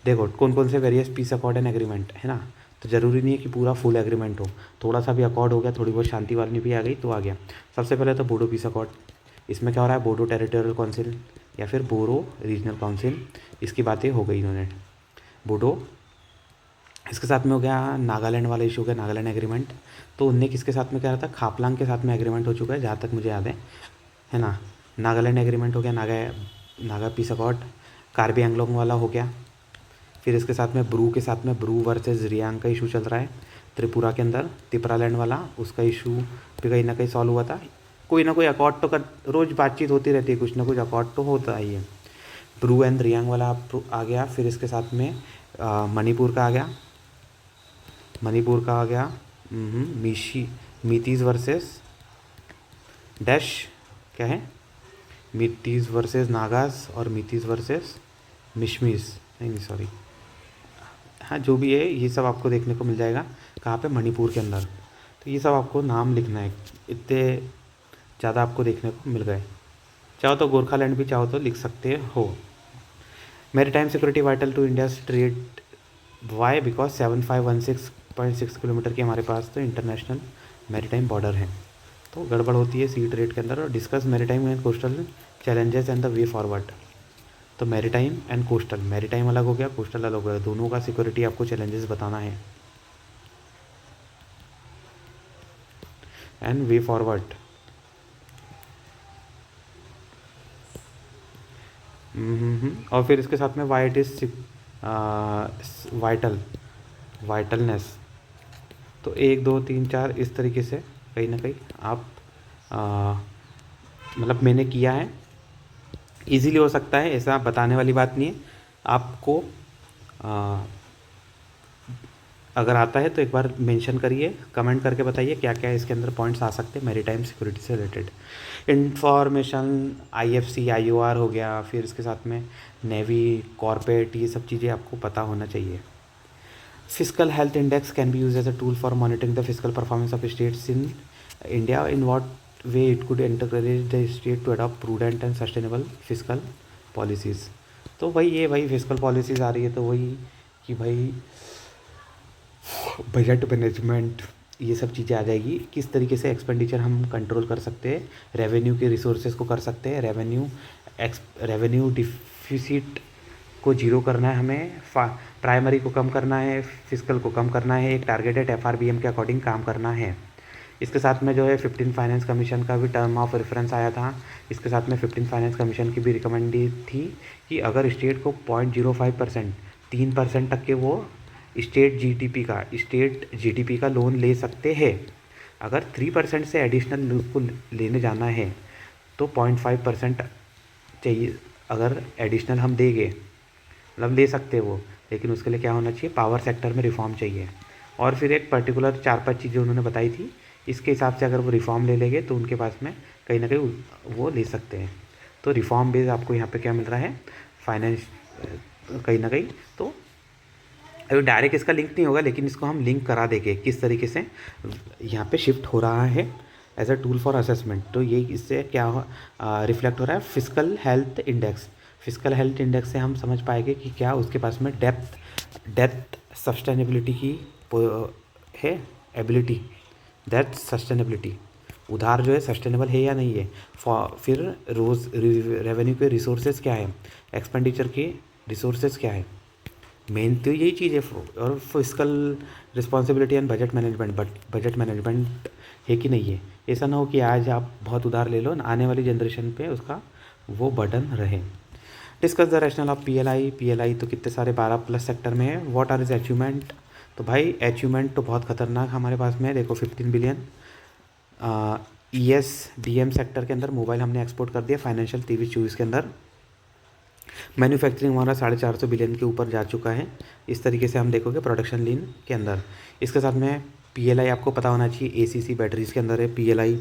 देखो कौन कौन से various peace accord and agreement है ना, तो ज़रूरी नहीं है कि पूरा फुल एग्रीमेंट हो, थोड़ा सा भी अकॉर्ड हो गया, थोड़ी बहुत शांति वाली भी आ गई तो आ गया। सबसे पहले तो बोडो पीस अकॉर्ड, इसमें क्या हो रहा है, बोडो टेरिटोरियल काउंसिल या फिर बोरो रीजनल काउंसिल, इसकी बातें हो गई इन्होंने बोडो। इसके साथ में हो गया नागालैंड वाला इशू हो गया, नागालैंड एग्रीमेंट। तो उनने किसके साथ में क्या रहा था, खापलांग के साथ में एग्रीमेंट हो चुका है जहाँ तक मुझे याद है ना। नागालैंड एग्रीमेंट हो गया, नागा पीस अकॉर्ड। कार्बी एंगलोंग वाला हो गया। फिर इसके साथ में ब्रू के साथ में ब्रू वर्सेस रियांग का इशू चल रहा है त्रिपुरा के अंदर, तिपरालैंड वाला, उसका इशू भी कहीं ना कहीं सॉल्व हुआ था। कोई ना कोई अकॉर्ड तो कर, रोज़ बातचीत होती रहती है, कुछ ना कुछ अकॉर्ड तो होता ही है। ब्रू एंड रियांग वाला आ गया। फिर इसके साथ में मणिपुर का आ गया, मणिपुर का आ गया मीतीज़ वर्सेस डैश क्या है, मीतीज़ वर्सेस नागास और मीतीज़ वर्सेस मिशमीज़, नहीं सॉरी, हाँ जो भी है ये सब आपको देखने को मिल जाएगा कहाँ पे, मणिपुर के अंदर। तो ये सब आपको नाम लिखना है, इतने ज़्यादा आपको देखने को मिल गए। चाहो तो गोरखालैंड भी चाहो तो लिख सकते हो। Maritime security vital to India trade, why, because 7516 6.6 kilometre की हमारे पास तो इंटरनेशनल मैरीटाइम बॉर्डर है। तो गड़बड़ होती है सी ट्रेड के अंदर। और discuss maritime and coastal challenges and the way forward. तो मैरीटाइम एंड कोस्टल, मैरीटाइम अलग हो गया, कोस्टल अलग हो गया, दोनों का सिक्योरिटी आपको चैलेंजेस बताना है एंड वे फॉरवर्ड। और फिर इसके साथ में वाई इट इज़ वाइटलनेस। तो 1 2 3 4 इस तरीके से कहीं ना कहीं आप मतलब मैंने किया है। इजीली हो सकता है, ऐसा बताने वाली बात नहीं है आपको। अगर आता है तो एक बार मेंशन करिए, कमेंट करके बताइए क्या क्या इसके अंदर पॉइंट्स आ सकते हैं मैरीटाइम सिक्योरिटी से रिलेटेड। इंफॉर्मेशन IFC IOR हो गया, फिर इसके साथ में नेवी कॉर्पोरेट, ये सब चीज़ें आपको पता होना चाहिए। Physical health index can be use as a tool for monitoring the physical performance of states in India. In what way it could encourage the state to adopt prudent and sustainable physical policies. तो वही ये भाई physical policies आ रही है, तो वही कि भाई बजट मैनेजमेंट, ये सब चीज़ें आ जाएगी। किस तरीके से एक्सपेंडिचर हम कंट्रोल कर सकते हैं, रेवेन्यू के रिसोर्सेज को कर सकते हैं, रेवेन्यू डिफिसिट को जीरो करना है हमें, प्राइमरी को कम करना है, फिजिकल को कम करना है, एक टारगेटेड FRBM के अकॉर्डिंग काम करना है। इसके साथ में जो है 15 फाइनेंस कमीशन का भी टर्म ऑफ रेफरेंस आया था। इसके साथ में 15 फाइनेंस कमीशन की भी रिकमेंडी थी कि अगर स्टेट को 0.05% 3% तक के वो स्टेट जीडीपी का लोन ले सकते हैं। अगर 3% से एडिशनल उसको लेने जाना है तो 0.5% चाहिए। अगर एडिशनल हम देंगे मतलब ले सकते हैं वो, लेकिन उसके लिए क्या होना चाहिए, पावर सेक्टर में रिफॉर्म चाहिए। और फिर एक पर्टिकुलर 4-5 चीज़ें उन्होंने बताई थी, इसके हिसाब से अगर वो रिफॉर्म ले लेंगे तो उनके पास में कहीं ना कहीं वो ले सकते हैं। तो रिफॉर्म बेस आपको यहाँ पे क्या मिल रहा है, फाइनेंस कहीं ना कहीं। तो अभी डायरेक्ट इसका लिंक नहीं होगा, लेकिन इसको हम लिंक करा देंगे किस तरीके से यहाँ पे शिफ्ट हो रहा है as a tool for assessment. तो ये इससे क्या रिफ्लेक्ट हो रहा है, physical health index. Physical health index से हम समझ पाएंगे कि क्या उसके पास में डेप्थ सस्टेनेबिलिटी की है एबिलिटी, डेप्थ सस्टेनेबिलिटी, उधार जो है सस्टेनेबल है या नहीं है। फिर रेवेन्यू के रिसोर्सेज क्या है, एक्सपेंडिचर के रिसोर्सेज क्या है, मेन तो यही चीज़ है। और physical responsibility and budget management है कि नहीं है। ऐसा ना हो कि आज आप बहुत उधार ले लो, आने वाली जनरेशन पे उसका वो बर्डन रहे। Discuss the rational of PLI तो कितने सारे 12+ सेक्टर में है। व्हाट आर इज अचीवमेंट, तो भाई अचीवमेंट तो बहुत खतरनाक हमारे पास में है। देखो 15 बिलियन ESDM सेक्टर के अंदर मोबाइल हमने एक्सपोर्ट कर दिया फाइनेंशियल 23-24 के अंदर। मैन्युफैक्चरिंग हमारा 450 बिलियन के ऊपर जा चुका है। इस तरीके से हम देखोगे प्रोडक्शन लीन के अंदर। इसके साथ में PLI आपको पता होना चाहिए, ACC बैटरीज़ के अंदर है, PLI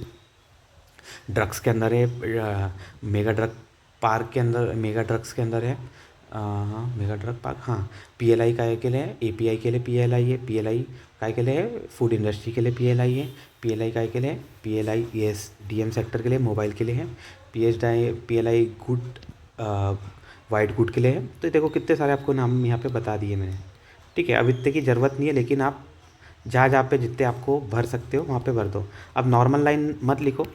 ड्रग्स के अंदर है, मेगा ड्रग पार्क के अंदर, मेगा ड्रग्स के अंदर है, मेगा ड्रग पार्क, हाँ। PLI काय के लिए है, API के लिए PLI है, PLI काय के लिए है, फूड इंडस्ट्री के लिए PLI है, PLI काय के लिए, PLI ESDM सेक्टर के लिए, मोबाइल के लिए है, PLI गुड वाइट गुड के लिए है। तो देखो कितने सारे आपको नाम यहाँ पे बता दिए मैंने, ठीक है। अब इतने की ज़रूरत नहीं है, लेकिन आप जहाँ पे जितने आपको भर सकते हो वहाँ पे भर दो। अब नॉर्मल लाइन मत लिखो,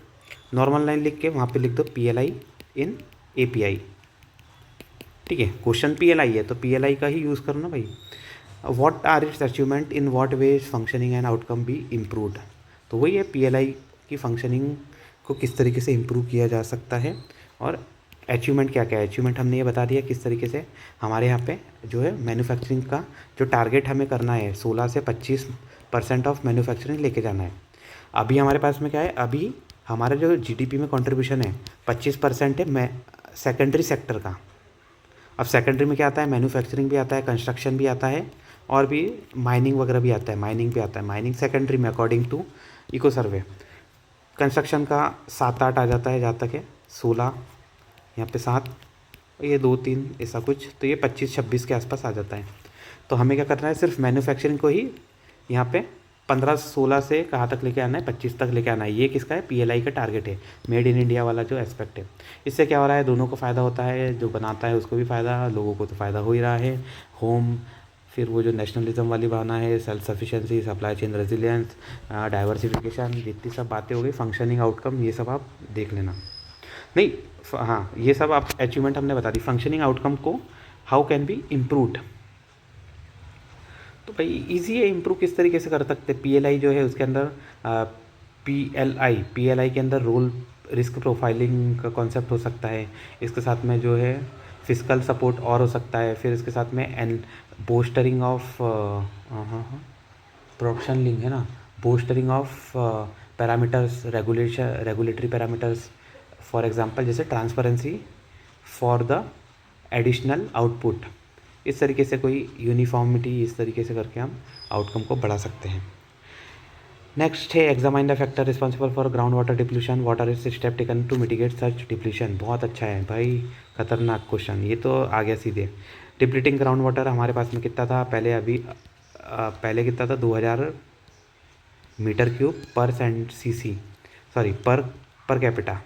नॉर्मल लाइन लिख के वहाँ पे लिख दो PLI इन API, ठीक है। क्वेश्चन PLI है तो PLI का ही यूज़ करो ना भाई। What are its achievement, in what way functioning and outcome be improved. तो वही है PLI की फंक्शनिंग को किस तरीके से इम्प्रूव किया जा सकता है। और अचीवमेंट क्या क्या है, अचीवमेंट हमने ये बता दिया किस तरीके से हमारे यहाँ पे जो है मैन्युफैक्चरिंग का जो टारगेट हमें करना है 16 से 25% ऑफ मैन्युफैक्चरिंग लेके जाना है। अभी हमारे पास में क्या है, अभी हमारा जो GDP में कंट्रीब्यूशन है 25% है मैं सेकेंडरी सेक्टर का। अब सेकेंडरी में क्या आता है, मैन्युफैक्चरिंग भी आता है, कंस्ट्रक्शन भी आता है, और भी माइनिंग वगैरह भी आता है, माइनिंग भी आता है। माइनिंग सेकेंडरी में according to eco survey. Construction का 7-8 आ जाता है, जहाँ तक है 16, यहाँ पे 7, ये 2-3 ऐसा कुछ, तो ये 25-26 के आसपास आ जाता है। तो हमें क्या करना है, सिर्फ मैन्युफैक्चरिंग को ही यहाँ पे 15-16 से कहाँ तक लेके आना है, 25 तक लेके आना है। ये किसका है, PLI का टारगेट है, मेड इन इंडिया वाला जो एस्पेक्ट है। इससे क्या हो रहा है, दोनों को फ़ायदा होता है, जो बनाता है उसको भी फ़ायदा, लोगों को तो फ़ायदा हो ही रहा है। होम फिर वो जो नेशनलिज्म वाली भावना है, self sufficiency, supply chain resilience, diversification, जितनी सब बातें हो गई, फंक्शनिंग आउटकम, ये सब आप देख लेना। नहीं, हाँ, ये सब आप अचीवमेंट हमने बता दी। फंक्शनिंग आउटकम को हाउ कैन बी इम्प्रूव्ड, तो भाई ईजी है, इम्प्रूव किस तरीके से कर सकते हैं। PLI जो है उसके अंदर PLI के अंदर रोल रिस्क प्रोफाइलिंग का कॉन्सेप्ट हो सकता है। इसके साथ में जो है फिजिकल सपोर्ट और हो सकता है। फिर इसके साथ में an bolstering of production link है ना, bolstering of parameters, regulatory parameters, for example जैसे transparency for the additional output. इस तरीके से कोई यूनिफॉर्मिटी, इस तरीके से करके हम आउटकम को बढ़ा सकते हैं। नेक्स्ट है examine the factor responsible for ground water depletion, water is step taken to mitigate such depletion. बहुत अच्छा है भाई, खतरनाक क्वेश्चन, ये तो आ गया सीधे। डिप्लीटिंग ग्राउंड वाटर हमारे पास में कितना था पहले, पहले कितना था, 2000 मीटर क्यूब पर CC, सॉरी पर कैपिटा।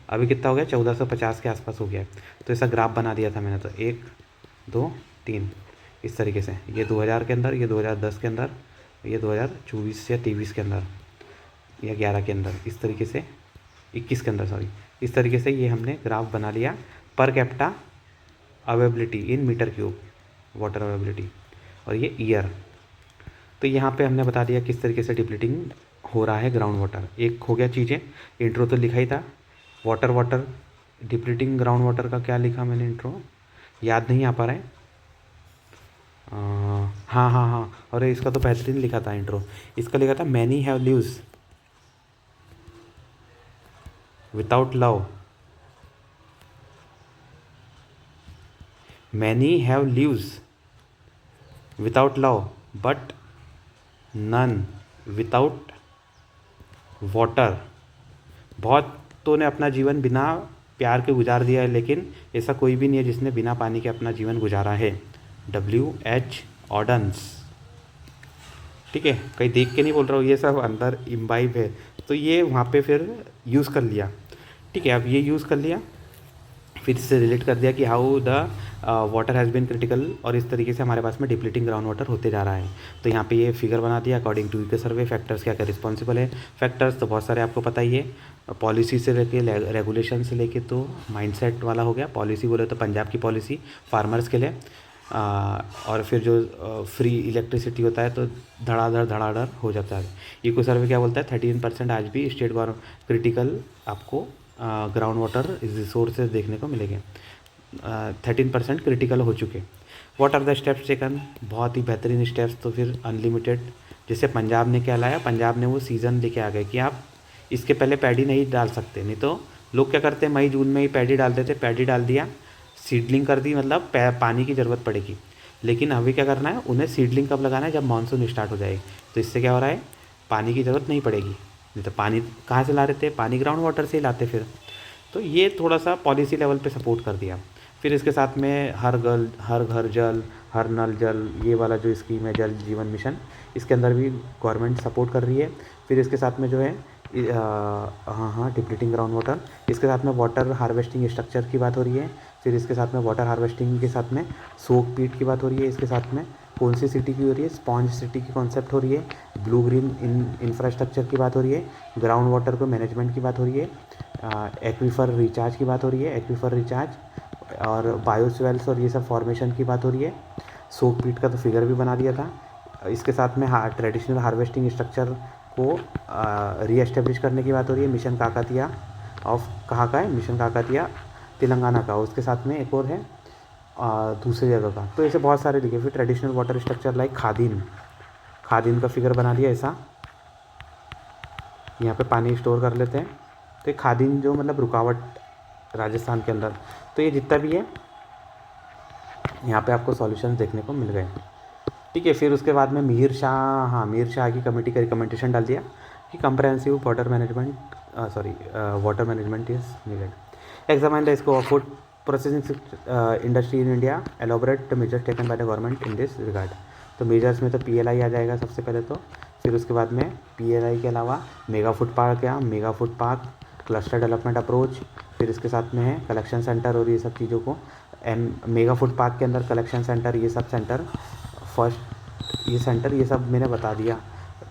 अभी कितना हो गया, 1450 के आसपास हो गया। तो ऐसा ग्राफ बना दिया था मैंने, तो 1 2 3 इस तरीके से, ये 2000 के अंदर, ये 2010 के अंदर, ये 2024 या 23 के अंदर या 11 के अंदर, इस तरीके से 21 के अंदर, सॉरी, इस तरीके से ये हमने ग्राफ बना लिया per capita availability in metre cube water availability, और ये ईयर। तो यहाँ पे हमने बता दिया किस तरीके से डिप्लीटिंग हो रहा है ग्राउंड वाटर। एक हो गया चीज़ें, इंट्रो तो लिखा ही था, वाटर डिप्लीटिंग ग्राउंड वाटर का क्या लिखा मैंने, इंट्रो याद नहीं आ पा रहा है। हाँ, और इसका तो बेहतरीन लिखा था इंट्रो, इसका लिखा था many have lives without love, many have lives without love but none without water. बहुतों ने अपना जीवन बिना प्यार के गुजार दिया है, लेकिन ऐसा कोई भी नहीं है जिसने बिना पानी के अपना जीवन गुजारा है। WH ऑर्डन्स, ठीक है, कहीं देख के नहीं बोल रहा हूँ, ये सब अंदर इम्बाइब है। तो ये वहाँ पे फिर यूज़ कर लिया, ठीक है। अब ये यूज़ कर लिया, फिर इससे रिलेट कर दिया कि how the water has been critical, और इस तरीके से हमारे पास में डिप्लीटिंग ग्राउंड वाटर होते जा रहा है। तो यहाँ पे ये फिगर बना दिया अकॉर्डिंग टू के सर्वे। फैक्टर्स क्या क्या रिस्पॉन्सिबल है, फैक्टर्स तो बहुत सारे आपको पता ही है, पॉलिसी से लेके रेगुलेशन से लेके, तो माइंडसेट वाला हो गया। पॉलिसी बोले तो पंजाब की पॉलिसी फार्मर्स के लिए, और फिर जो फ्री इलेक्ट्रिसिटी होता है तो धड़ाधड़ हो जाता है। इको सर्वे क्या बोलता है, 13% आज भी स्टेट गवर्नमेंट क्रिटिकल आपको ग्राउंड वाटर रिसोर्सेज देखने को मिलेंगे, 13% क्रिटिकल हो चुके। What are the steps taken, बहुत ही बेहतरीन स्टेप्स। तो फिर अनलिमिटेड, जैसे पंजाब ने क्या लाया, पंजाब ने वो सीज़न लेके आ गए कि आप इसके पहले पैडी नहीं डाल सकते, नहीं तो लोग क्या करते हैं, मई जून में ही पैडी डाल देते, पैडी डाल दिया, सीडलिंग कर दी, मतलब पानी की ज़रूरत पड़ेगी। लेकिन अभी क्या करना है, उन्हें सीडलिंग कब लगाना है, जब मानसून स्टार्ट हो जाएगी। तो इससे क्या हो रहा है, पानी की ज़रूरत नहीं पड़ेगी। नहीं तो पानी कहाँ से ला रहे थे, पानी ग्राउंड वाटर से ही लाते फिर। तो ये थोड़ा सा पॉलिसी लेवल पे सपोर्ट कर दिया। फिर इसके साथ में हर घर जल, हर नल जल, ये वाला जो स्कीम है जल जीवन मिशन, इसके अंदर भी गवर्नमेंट सपोर्ट कर रही है। फिर इसके साथ में जो है डिप्लीटिंग ग्राउंड वाटर, इसके साथ में वाटर हार्वेस्टिंग स्ट्रक्चर की बात हो रही है। फिर इसके साथ में वाटर हार्वेस्टिंग के साथ में सोक पीट की बात हो रही है। इसके साथ में कौन सी सिटी की हो रही है, स्पॉन्ज सिटी की कॉन्सेप्ट हो रही है। ब्लू ग्रीन इंफ्रास्ट्रक्चर की बात हो रही है। ग्राउंड वाटर को मैनेजमेंट की बात हो रही है। एक्वीफर रिचार्ज की बात हो रही है, एक्वीफर रिचार्ज और बायोस्वेल्स और ये सब फॉर्मेशन की बात हो रही है। सोक पीट का तो फिगर भी बना दिया था। इसके साथ में ट्रेडिशनल हार्वेस्टिंग स्ट्रक्चर को रीएस्टेब्लिश करने की बात हो रही है। मिशन काकतिया ऑफ कहाँ का है, मिशन काकतिया तेलंगाना का। उसके साथ में एक और है दूसरी जगह का। तो ऐसे बहुत सारे लिखे। फिर ट्रेडिशनल वाटर स्ट्रक्चर लाइक खादीन का फिगर बना दिया ऐसा, यहाँ पे पानी स्टोर कर लेते हैं। तो ये खादीन जो मतलब रुकावट राजस्थान के अंदर, तो ये जितना भी है यहाँ पे आपको सॉल्यूशंस देखने को मिल गए, ठीक है। फिर उसके बाद में मीर शाह की कमेटी का रिकमेंडेशन डाल दिया कि comprehensive water management is needed. Examine the scope of food processing industry in India, elaborate measures taken by the government in this regard. तो मेजर्स में तो PLI आ जाएगा सबसे पहले तो। फिर उसके बाद में PLI के अलावा mega food park, cluster development approach. फिर इसके साथ में है कलेक्शन सेंटर और ये सब चीज़ों को मेगा फूड पार्क के अंदर कलेक्शन सेंटर, ये सब सेंटर फर्स्ट ये सेंटर ये सब मैंने बता दिया।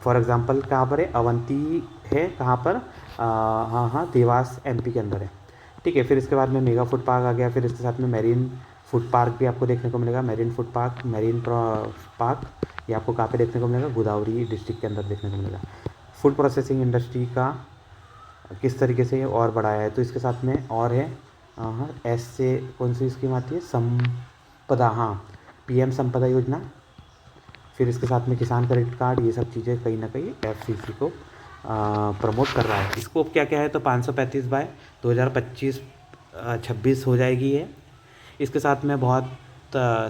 फॉर एग्जांपल कहाँ पर है, अवंती है कहाँ पर, हाँ हाँ देवास एमपी के अंदर है। ठीक है, फिर इसके बाद में मेगा फूड पार्क आ गया, फिर इसके साथ में मेरीन फूड पार्क भी आपको देखने को मिलेगा। Marine food park, marine park ये आपको कहाँ पे देखने को मिलेगा, गोदावरी डिस्ट्रिक्ट के अंदर देखने को मिलेगा। फूड प्रोसेसिंग इंडस्ट्री का किस तरीके से और बढ़ाया है, तो इसके साथ में और है, हाँ एस से कौन सी स्कीम आती है, संपदा, हाँ पीएम संपदा योजना। फिर इसके साथ में किसान क्रेडिट कार्ड, ये सब चीज़ें कहीं ना कहीं एफसीसी को प्रमोट कर रहा है। स्कोप क्या क्या है, तो 535 बाय 2025-26 हो जाएगी ये। इसके साथ में बहुत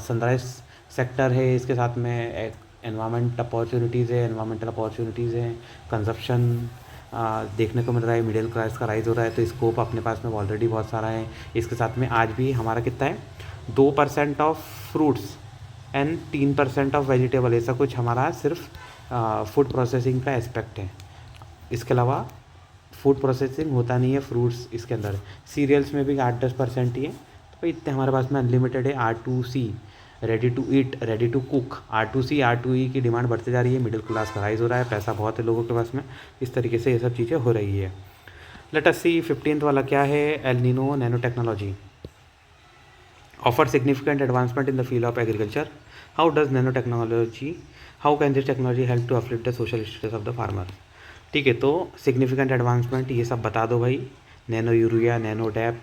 सनराइज सेक्टर है, इसके साथ में एनवायरमेंटल अपॉर्चुनिटीज़ हैं, कंजप्शन देखने को मिल रहा है, मिडिल क्लास का राइज हो रहा है, तो स्कोप अपने पास में ऑलरेडी बहुत सारा है। इसके साथ में आज भी हमारा कितना है, 2% of fruits and 3% of vegetable, ऐसा कुछ हमारा सिर्फ फूड प्रोसेसिंग का एस्पेक्ट है। इसके अलावा फूड प्रोसेसिंग होता नहीं है फ्रूट्स इसके अंदर। सीरियल्स में भी 8-10% ही है, तो भाई इतने हमारे पास में अनलिमिटेड है। R2C ready to eat, ready to cook, R2C R2E की डिमांड बढ़ते जा रही है, मिडिल क्लास का राइज हो रहा है, पैसा बहुत है लोगों के पास में, इस तरीके से ये सब चीज़ें हो रही है। लेट अस सी 15th वाला क्या है, El Nino nano technology offer significant advancement in the field of agriculture. How does nanotechnology, how can this technology help to uplift the social status of the farmer? ठीक है, तो significant advancement ये सब बता दो भाई, नैनो यूरिया, नैनो डैप,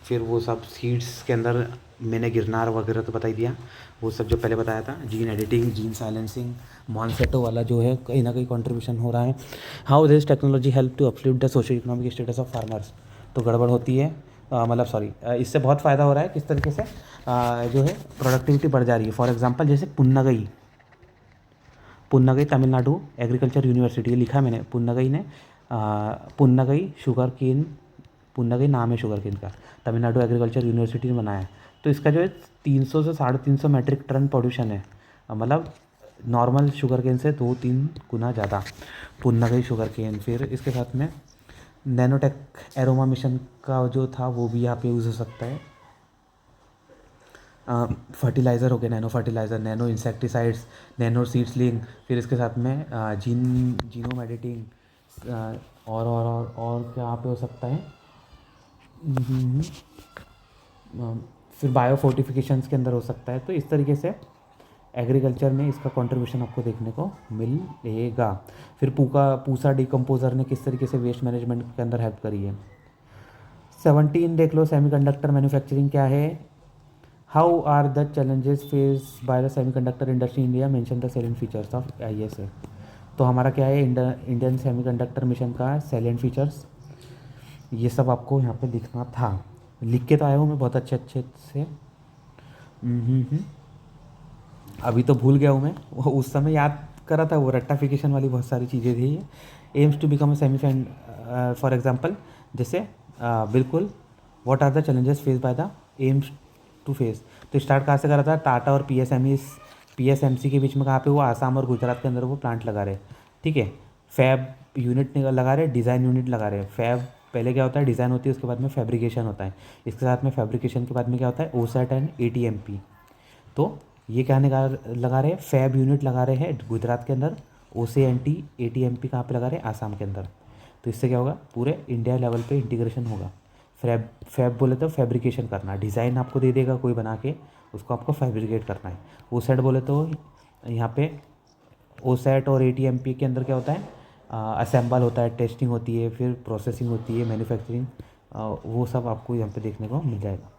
फिर वो सब सीड्स के अंदर मैंने गिरनार वगैरह तो बता ही दिया, वो सब जो पहले बताया था, जीन एडिटिंग, जीन साइलेंसिंग, मॉन्सेटो वाला जो है कहीं ना कहीं कंट्रीब्यूशन हो रहा है। How this technology help to uplift the social economic status of farmers, तो गड़बड़ होती है, मतलब सॉरी, इससे बहुत फ़ायदा हो रहा है, किस तरीके से जो है प्रोडक्टिविटी बढ़ जा रही है। फॉर एग्जांपल जैसे पुन्नगई तमिलनाडु एग्रीकल्चर यूनिवर्सिटी, ये लिखा मैंने, पुन्नगई शुगर केन, पुन्नगई नाम है शुगर केन का, तमिलनाडु एग्रीकल्चर यूनिवर्सिटी ने बनाया है। तो इसका जो है 300 से 350 मैट्रिक टन प्रोड्यूशन है, मतलब नॉर्मल शुगर केन से 2-3 गुना ज़्यादा पुन्नगई शुगर केन। फिर इसके साथ में नैनोटेक एरोमा मिशन का जो था वो भी यहाँ पे यूज़ हो सकता है। फर्टिलाइज़र हो गया, nano fertiliser, nano insecticides, nano seedling, फिर इसके साथ में जीनोम एडिटिंग, और क्या यहाँ पे हो सकता है, फिर बायो फोर्टिफिकेशंस के अंदर हो सकता है। तो इस तरीके से एग्रीकल्चर में इसका कंट्रीब्यूशन आपको देखने को मिलेगा। फिर पूसा डिकम्पोज़र ने किस तरीके से वेस्ट मैनेजमेंट के अंदर हेल्प करी है। 17 देख लो, सेमीकंडक्टर मैन्युफैक्चरिंग क्या है, how are the challenges face by the semiconductor industry India, mention the salient features of ISA। तो हमारा क्या है, इंडियन सेमीकंडक्टर मिशन का सैलेंट फीचर्स, ये सब आपको यहाँ पे लिखना था, लिख के तो आया हूँ मैं बहुत अच्छे से। अभी तो भूल गया हूँ मैं, वो उस समय याद करा था, वो रेक्टाफिकेशन वाली बहुत सारी चीज़ें थी ये। Aims to become a for example जैसे बिल्कुल, what are the challenges face by the aims to face, तो स्टार्ट कहाँ से करा था, टाटा और PSMC के बीच में, कहाँ पे वो आसाम और गुजरात के अंदर वो प्लांट लगा रहे, ठीक है। फैब यूनिट लगा रहे, डिज़ाइन यूनिट लगा रहे। फैब पहले क्या होता है, डिज़ाइन होती है, उसके बाद में फैब्रिकेशन होता है, इसके साथ में फैब्रिकेशन के बाद में क्या होता है, OSAT एंड ATMP। तो ये क्या लगा रहे हैं, फैब यूनिट लगा रहे हैं गुजरात के अंदर, OCNT ATMP कहाँ पे लगा रहे हैं, आसाम के अंदर। तो इससे क्या होगा, पूरे इंडिया लेवल पे इंटीग्रेशन होगा। फैब बोले तो फैब्रिकेशन करना, डिज़ाइन आपको दे देगा कोई बना के, उसको आपको फैब्रिकेट करना है। OSAT बोले तो यहाँ पे OSAT और ATMP के अंदर क्या होता है, असेंबल होता है, टेस्टिंग होती है, फिर प्रोसेसिंग होती है, मैन्युफैक्चरिंग, वो सब आपको यहाँ पे देखने को मिल जाएगा।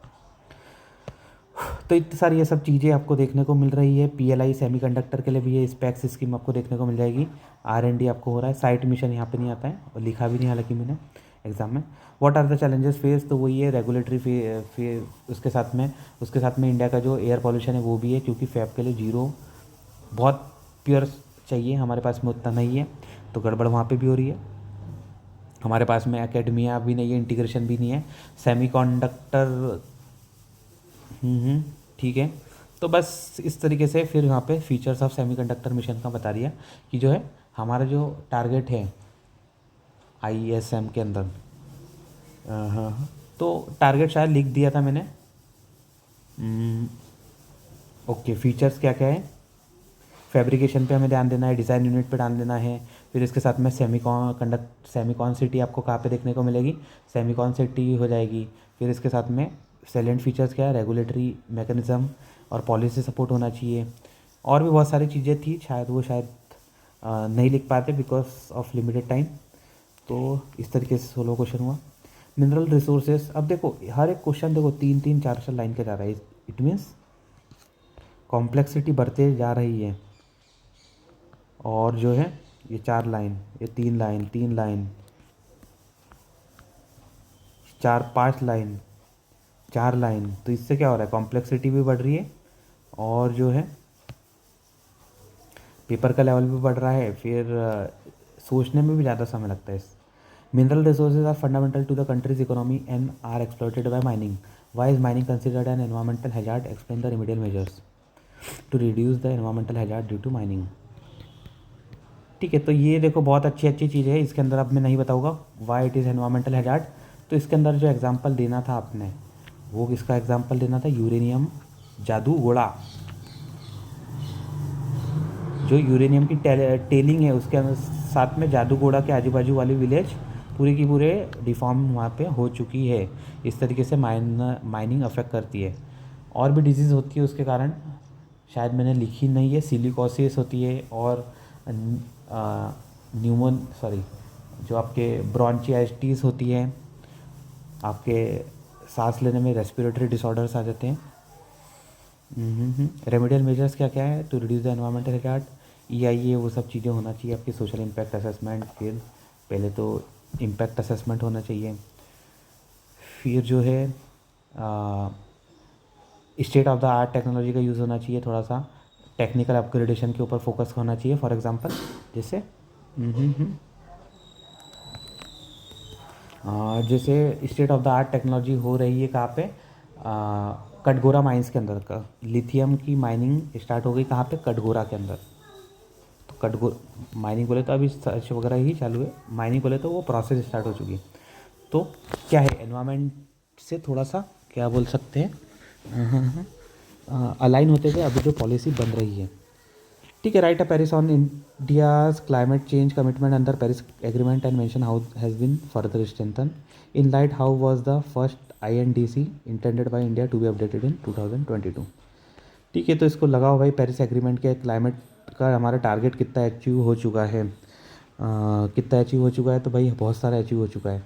तो इतनी सारी ये सब चीज़ें आपको देखने को मिल रही है। PLI सेमीकंडक्टर के लिए भी ये स्पेक्स स्कीम आपको देखने को मिल जाएगी। R&D आपको हो रहा है। साइट मिशन यहाँ पे नहीं आता है और लिखा भी नहीं, हालांकि मैंने एग्जाम में। What are the challenges face, तो वही है रेगुलेटरी उसके साथ में इंडिया का जो एयर पॉल्यूशन है वो भी है, क्योंकि फैब के लिए 0 बहुत प्योर चाहिए, हमारे पास में उतना नहीं है, तो गड़बड़ वहाँ पर भी हो रही है। हमारे पास में एकेडमिया भी नहीं है, इंटीग्रेशन भी नहीं है, सेमीकंडक्टर, ठीक है। तो बस इस तरीके से फिर यहाँ पे फीचर्स ऑफ सेमीकंडक्टर मिशन का बता दिया कि जो है हमारा जो टारगेट है ISM के अंदर, हाँ, तो टारगेट शायद लिख दिया था मैंने। ओके, फीचर्स क्या क्या है, फैब्रिकेशन पे हमें ध्यान देना है, डिज़ाइन यूनिट पे ध्यान देना है। फिर इसके साथ में सेमीकॉन सिटी आपको कहाँ पे देखने को मिलेगी, सेमीकॉन सिटी हो जाएगी। फिर इसके साथ में सेलेंट फीचर्स क्या है, रेगुलेटरी मैकेनिज़्म और पॉलिसी सपोर्ट होना चाहिए। और भी बहुत सारी चीज़ें थी, शायद नहीं लिख पाते बिकॉज ऑफ लिमिटेड टाइम। तो इस तरीके से 16 क्वेश्चन हुआ। मिनरल रिसोर्सेज, अब देखो हर एक क्वेश्चन देखो 3-3 4-4 लाइन का जा रहा है। इट मीन्स कॉम्प्लेक्सिटी बढ़ते जा रही है। और जो है ये 4 लाइन, ये 3 लाइन, 3 लाइन, 4-5 लाइन, 4 लाइन, तो इससे क्या हो रहा है, कॉम्प्लेक्सिटी भी बढ़ रही है और जो है पेपर का लेवल भी बढ़ रहा है। फिर सोचने में भी ज़्यादा समय लगता है। Mineral resources are fundamental to the country's economy and are exploited by mining. Why is mining considered an environmental hazard, explain the remedial measures to reduce the environmental hazard due to mining. ठीक है, तो ये देखो बहुत अच्छी अच्छी चीज़ है। इसके अंदर अब मैं नहीं बताऊँगा why it is environmental hazard. तो इसके अंदर जो एग्जाम्पल देना था आपने, वो किसका एग्जाम्पल देना था, यूरेनियम जादू गोला। जो यूरेनियम की टेलिंग है उसके साथ में जादूगोड़ा के आजू बाजू वाली विलेज पूरे की पूरे डिफॉर्म वहाँ पे हो चुकी है। इस तरीके से माइनिंग अफेक्ट करती है। और भी डिजीज़ होती है उसके कारण, शायद मैंने लिखी नहीं है। सिलिकोसिस होती है और सॉरी जो आपके ब्रोंचियाइटिस होती है, आपके सांस लेने में रेस्पिरेटरी डिसऑर्डर्स आ जाते हैं। रेमेडियल मेजर्स क्या क्या है, to reduce the environmental hazard, EIA वो सब चीज़ें होना चाहिए आपकी। सोशल इम्पैक्ट असेसमेंट, फिर पहले तो इम्पैक्ट असेसमेंट होना चाहिए। फिर जो है state of the art technology का यूज़ होना चाहिए। थोड़ा सा टेक्निकल अपग्रेडेशन के ऊपर फोकस होना चाहिए। फॉर एग्जांपल जैसे जैसे state of the art technology हो रही है कहाँ पे, कटघोरा माइंस के अंदर का लिथियम की माइनिंग स्टार्ट हो गई कहाँ पे, कटघोरा के अंदर। तो माइनिंग बोले तो अभी सर्च वगैरह ही चालू है, माइनिंग बोले तो वो प्रोसेस स्टार्ट हो चुकी। तो क्या है, एनवायरनमेंट से थोड़ा सा क्या बोल सकते हैं, अलाइन होते हुए अभी जो पॉलिसी बन रही है। ठीक है, write a Paris on India's climate change commitment under Paris agreement and mention how has been further strengthen in light how was the first INDC intended by India to be updated in 2022। ठीक है, तो इसको लगाओ भाई, Paris agreement के climate का हमारा target कितना अचीव हो चुका है, कितना अचीव हो चुका है, तो भाई बहुत सारा अचीव हो चुका है।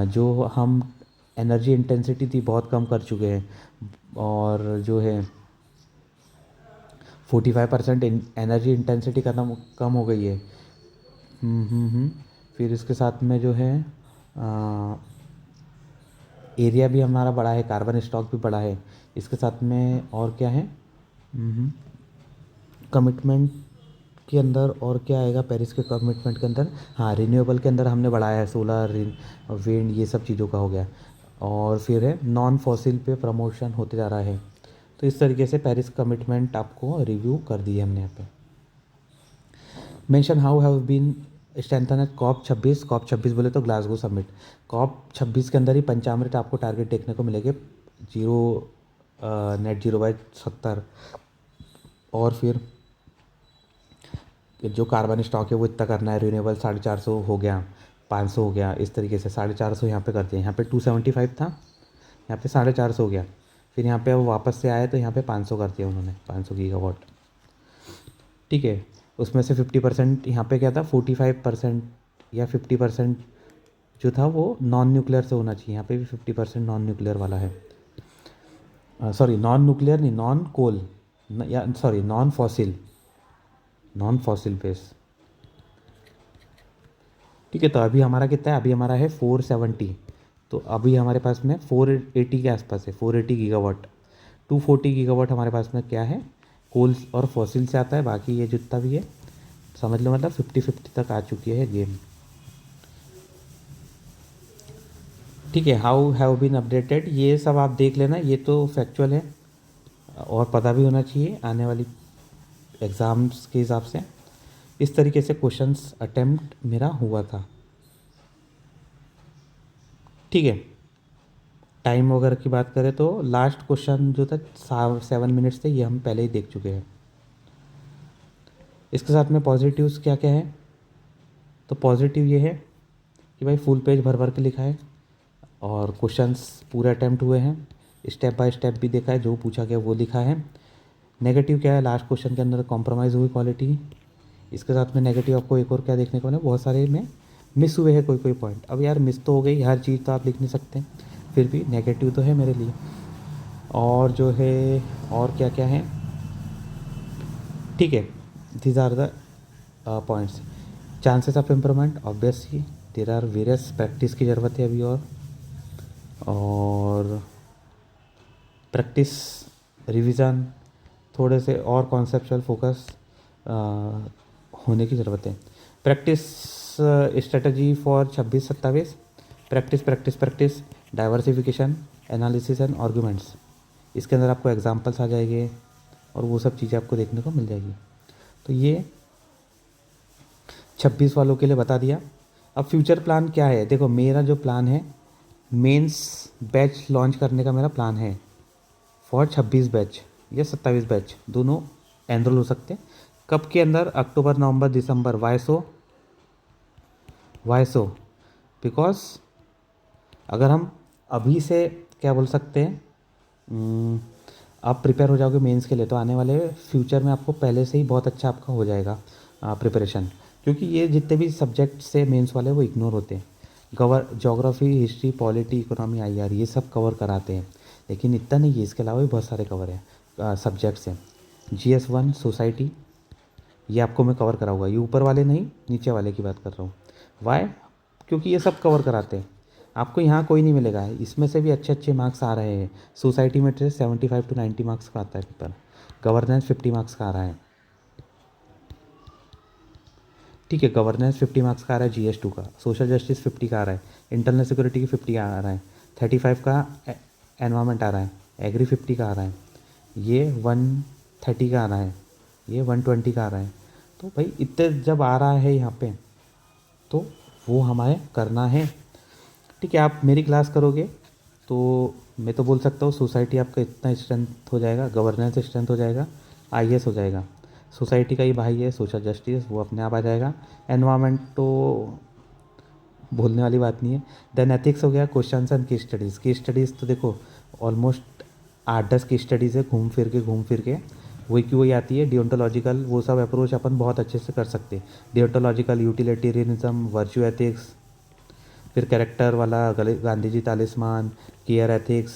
जो हम एनर्जी इंटेंसिटी थी बहुत कम कर चुके हैं और जो है 45% एनर्जी इंटेंसिटी कम हो गई है। फिर इसके साथ में जो है एरिया भी हमारा बड़ा है, कार्बन स्टॉक भी बड़ा है। इसके साथ में और क्या है, कमिटमेंट के अंदर और क्या आएगा पेरिस के कमिटमेंट के अंदर, हाँ रिन्यूएबल के अंदर हमने बढ़ाया है, सोलर विंड ये सब चीज़ों का हो गया। और फिर है नॉन फॉसिल पे प्रमोशन होते जा रहा है। तो इस तरीके से पेरिस कमिटमेंट आपको रिव्यू कर दिए हमने यहाँ पे। Mention how have been strengthen at COP26 बोले तो ग्लासगो समिट। COP26 के अंदर ही 95 आपको टारगेट देखने को मिलेंगे, नेट जीरो बाय 70। और फिर जो कार्बन स्टॉक है वो इतना करना है, रिन्यूएबल 450 हो गया, 500 हो गया, इस तरीके से 450 यहाँ पे कर दिया। यहाँ पे 275 था, यहाँ पे 450 हो गया। फिर यहाँ पे वो वापस से आए तो यहाँ पे 500 कर दिया उन्होंने, 500 गीगावाट। ठीक है, उसमें से 50% यहाँ पे क्या था, 45% या 50% जो था वो नॉन न्यूक्लियर से होना चाहिए। यहाँ पे भी 50% नॉन न्यूक्लियर वाला है, सॉरी नॉन न्यूक्लियर नहीं, नॉन कोल या सॉरी नॉन फॉसिल बेस। ठीक है, तो अभी हमारा कितना है, अभी हमारा है 470। तो अभी हमारे पास में 480 के आसपास है, 480 गीगावाट। 240 गीगावाट हमारे पास में क्या है, कोल और फॉसिल से आता है। बाकी ये जितना भी है समझ लो मतलब 50-50 तक आ चुकी है गेम। ठीक है, हाउ हैव बीन अपडेटेड, ये सब आप देख लेना, ये तो फैक्चुअल है और पता भी होना चाहिए आने वाली एग्ज़ाम्स के हिसाब से। इस तरीके से क्वेश्चंस अटेम्प्ट मेरा हुआ था। ठीक है, टाइम वगैरह की बात करें तो लास्ट क्वेश्चन जो था 7 मिनट्स थे, ये हम पहले ही देख चुके हैं। इसके साथ में पॉजिटिव्स क्या क्या है, तो पॉजिटिव ये है कि भाई फुल पेज भर भर के लिखा है और क्वेश्चंस पूरे अटैम्प्ट हुए हैं, स्टेप बाय स्टेप भी देखा है, जो पूछा गया वो लिखा है। नेगेटिव क्या है, लास्ट क्वेश्चन के अंदर कॉम्प्रोमाइज़ हुई क्वालिटी। इसके साथ में नेगेटिव आपको एक और क्या देखने को मिला, बहुत सारे में मिस हुए हैं कोई कोई पॉइंट। अब यार मिस तो हो गई, हर चीज़ तो आप लिख नहीं सकते, फिर भी नेगेटिव तो है मेरे लिए। और जो है और क्या क्या है, ठीक है, these are the points. Chances of improvement obviously there are various, practice की ज़रूरत है अभी और प्रैक्टिस रिवीजन, थोड़े से और कॉन्सेप्चुअल फोकस होने की ज़रूरत है। Practice strategy for 26-27, practice practice practice, diversification, analysis and arguments. इसके अंदर आपको एग्जांपल्स आ जाएंगे और वो सब चीज़ें आपको देखने को मिल जाएगी। तो ये 26 वालों के लिए बता दिया। अब फ्यूचर प्लान क्या है, देखो मेरा जो प्लान है, मेंस बैच लॉन्च करने का मेरा प्लान है फॉर 26 बैच या 27 बैच, दोनों एनरोल हो सकते हैं। कब के अंदर, अक्टूबर नवंबर दिसंबर। वाई सो बिकॉज अगर हम अभी से क्या बोल सकते हैं, आप प्रिपेयर हो जाओगे मेंस के लिए, तो आने वाले फ्यूचर में आपको पहले से ही बहुत अच्छा आपका हो जाएगा प्रिपरेशन। क्योंकि ये जितने भी सब्जेक्ट से मेंस वाले वो इग्नोर होते हैं। Geography, history, polity, economy, IR, ये सब कवर कराते हैं, लेकिन इतना नहीं है, इसके अलावा भी बहुत सारे कवर हैं सब्जेक्ट्स हैं। GS1 सोसाइटी, ये आपको मैं कवर कराऊंगा, ये ऊपर वाले नहीं नीचे वाले की बात कर रहा हूँ। वाई, क्योंकि ये सब कवर कराते हैं, आपको यहाँ कोई नहीं मिलेगा। इसमें से भी अच्छे अच्छे मार्क्स आ रहे हैं। सोसाइटी में 75 to 90 मार्क्स का आता है पेपर, गवर्नेंस 50 मार्क्स का आ रहा है, ठीक है, गवर्नेंस 50 मार्क्स का आ रहा है GS2 का, सोशल जस्टिस 50 का आ रहा है, इंटरनल सिक्योरिटी की 50 आ रहा है, 35 का एनवायरमेंट आ रहा है, एग्री 50 का आ रहा है, ये 130 का आ रहा है, ये 120 का आ रहा है। तो भाई इतने जब आ रहा है यहाँ पे, तो वो हमारे करना है, ठीक है। आप मेरी क्लास करोगे तो मैं तो बोल सकता हूँ सोसाइटी आपका इतना स्ट्रेंथ हो जाएगा, गवर्नेंस स्ट्रेंथ हो जाएगा, IAS हो जाएगा। सोसाइटी का ही भाई है सोशल जस्टिस, वो अपने आप आ जाएगा। एनवायरमेंट तो बोलने वाली बात नहीं है। देन एथिक्स हो गया, questions and case studies. Case studies तो देखो ऑलमोस्ट 8-10 केस स्टडीज़ है, घूम फिर के वही की वही आती है। डिओन्टोलॉजिकल, वो सब अप्रोच अपन बहुत अच्छे से कर सकते हैं। डिओन्टोलॉजिकल, यूटिलिटेरियनिज्म, वर्च्यू एथिक्स, फिर कैरेक्टर वाला गांधी जी तालिस्मान, केयर एथिक्स,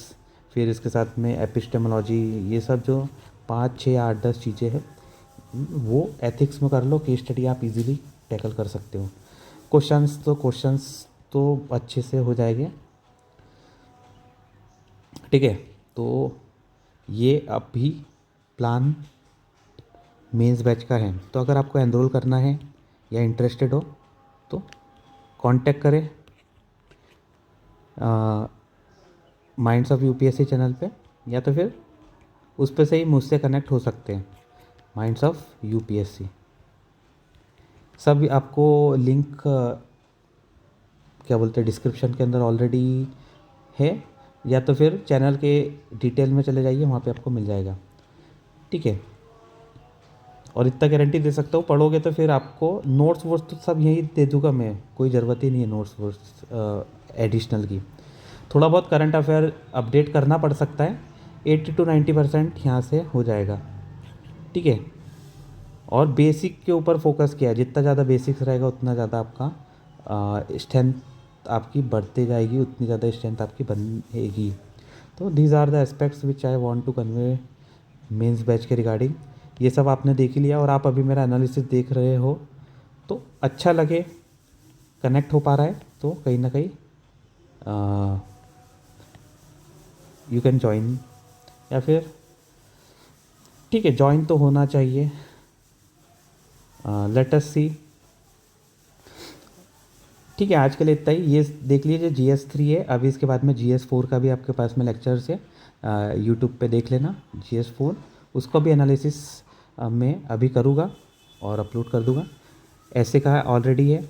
फिर इसके साथ में एपिस्टेमोलॉजी, ये सब जो 5, 6, 8, 10 चीज़ें हैं, वो एथिक्स में कर लो। केस स्टडी आप इजीली टैकल कर सकते हो। क्वेश्चंस तो अच्छे से हो जाएंगे, ठीक है। तो ये अभी प्लान मेंस बैच का है। तो अगर आपको एनरोल करना है या इंटरेस्टेड हो तो कांटेक्ट करें माइंड्स ऑफ UPSC चैनल पे, या तो फिर उस पे से ही मुझसे कनेक्ट हो सकते हैं, माइंड्स ऑफ UPSC। सब आपको लिंक क्या बोलते हैं डिस्क्रिप्शन के अंदर ऑलरेडी है, या तो फिर चैनल के डिटेल में चले जाइए, वहाँ पे आपको मिल जाएगा, ठीक है। और इतना गारंटी दे सकता हूँ, पढ़ोगे तो फिर आपको नोट्स वोट्स तो सब यहीं दे दूँगा मैं, कोई ज़रूरत ही नहीं है नोट्स वोट्स एडिशनल की। थोड़ा बहुत करंट अफेयर अपडेट करना पड़ सकता है, 80 to 90% यहाँ से हो जाएगा, ठीक है। और बेसिक के ऊपर फोकस किया है, जितना ज़्यादा बेसिक्स रहेगा उतना ज़्यादा आपका स्ट्रेंथ आपकी बढ़ते जाएगी, उतनी ज़्यादा स्ट्रेंथ आपकी बनेगी। तो these are the aspects which I want to convey mains batch के रिगार्डिंग। ये सब आपने देख ही लिया और आप अभी मेरा एनालिसिस देख रहे हो, तो अच्छा लगे, कनेक्ट हो पा रहा है, तो कहीं ना कहीं यू कैन ज्वाइन, या फिर ठीक है ज्वाइन तो होना चाहिए। लेट अस सी, ठीक है, आज के लिए इतना ही। ये देख लीजिए GS3 है, अभी इसके बाद में GS4 का भी आपके पास में लेक्चर्स है, यूट्यूब पे देख लेना GS4, उसको भी एनालिसिस मैं अभी करूँगा और अपलोड कर दूँगा। ऐसे का ऑलरेडी है,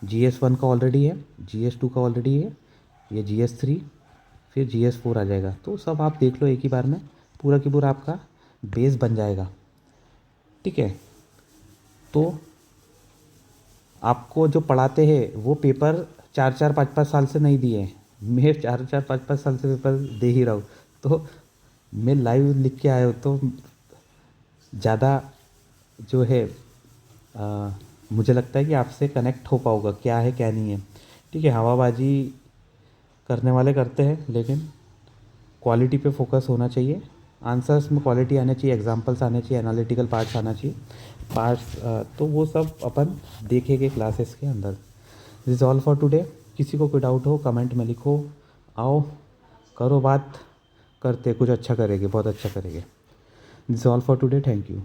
GS1 का ऑलरेडी है, GS2 का ऑलरेडी है, ये GS3, फिर GS4 आ जाएगा। तो सब आप देख लो एक ही बार में, पूरा की पूरा आपका बेस बन जाएगा, ठीक है। तो आपको जो पढ़ाते हैं वो पेपर 4-4 5-5 साल से नहीं दिए हैं। मैं 4-4 5-5 साल से पेपर दे ही रहा हूँ। तो मैं लाइव लिख के आया हूँ, तो ज़्यादा जो है मुझे लगता है कि आपसे कनेक्ट हो पाऊँगा, क्या है क्या नहीं है। ठीक है, हवाबाजी करने वाले करते हैं, लेकिन क्वालिटी पे फोकस होना चाहिए। आंसर्स में क्वालिटी आना चाहिए, एग्जांपल्स आने चाहिए, एनालिटिकल पार्ट्स आना चाहिए। पार्ट्स तो वो सब अपन देखेंगे क्लासेस के अंदर। This all for today. किसी को कोई डाउट हो कमेंट में लिखो, आओ करो बात, करते कुछ अच्छा करेंगे, बहुत अच्छा करेंगे। This all for today, thank you.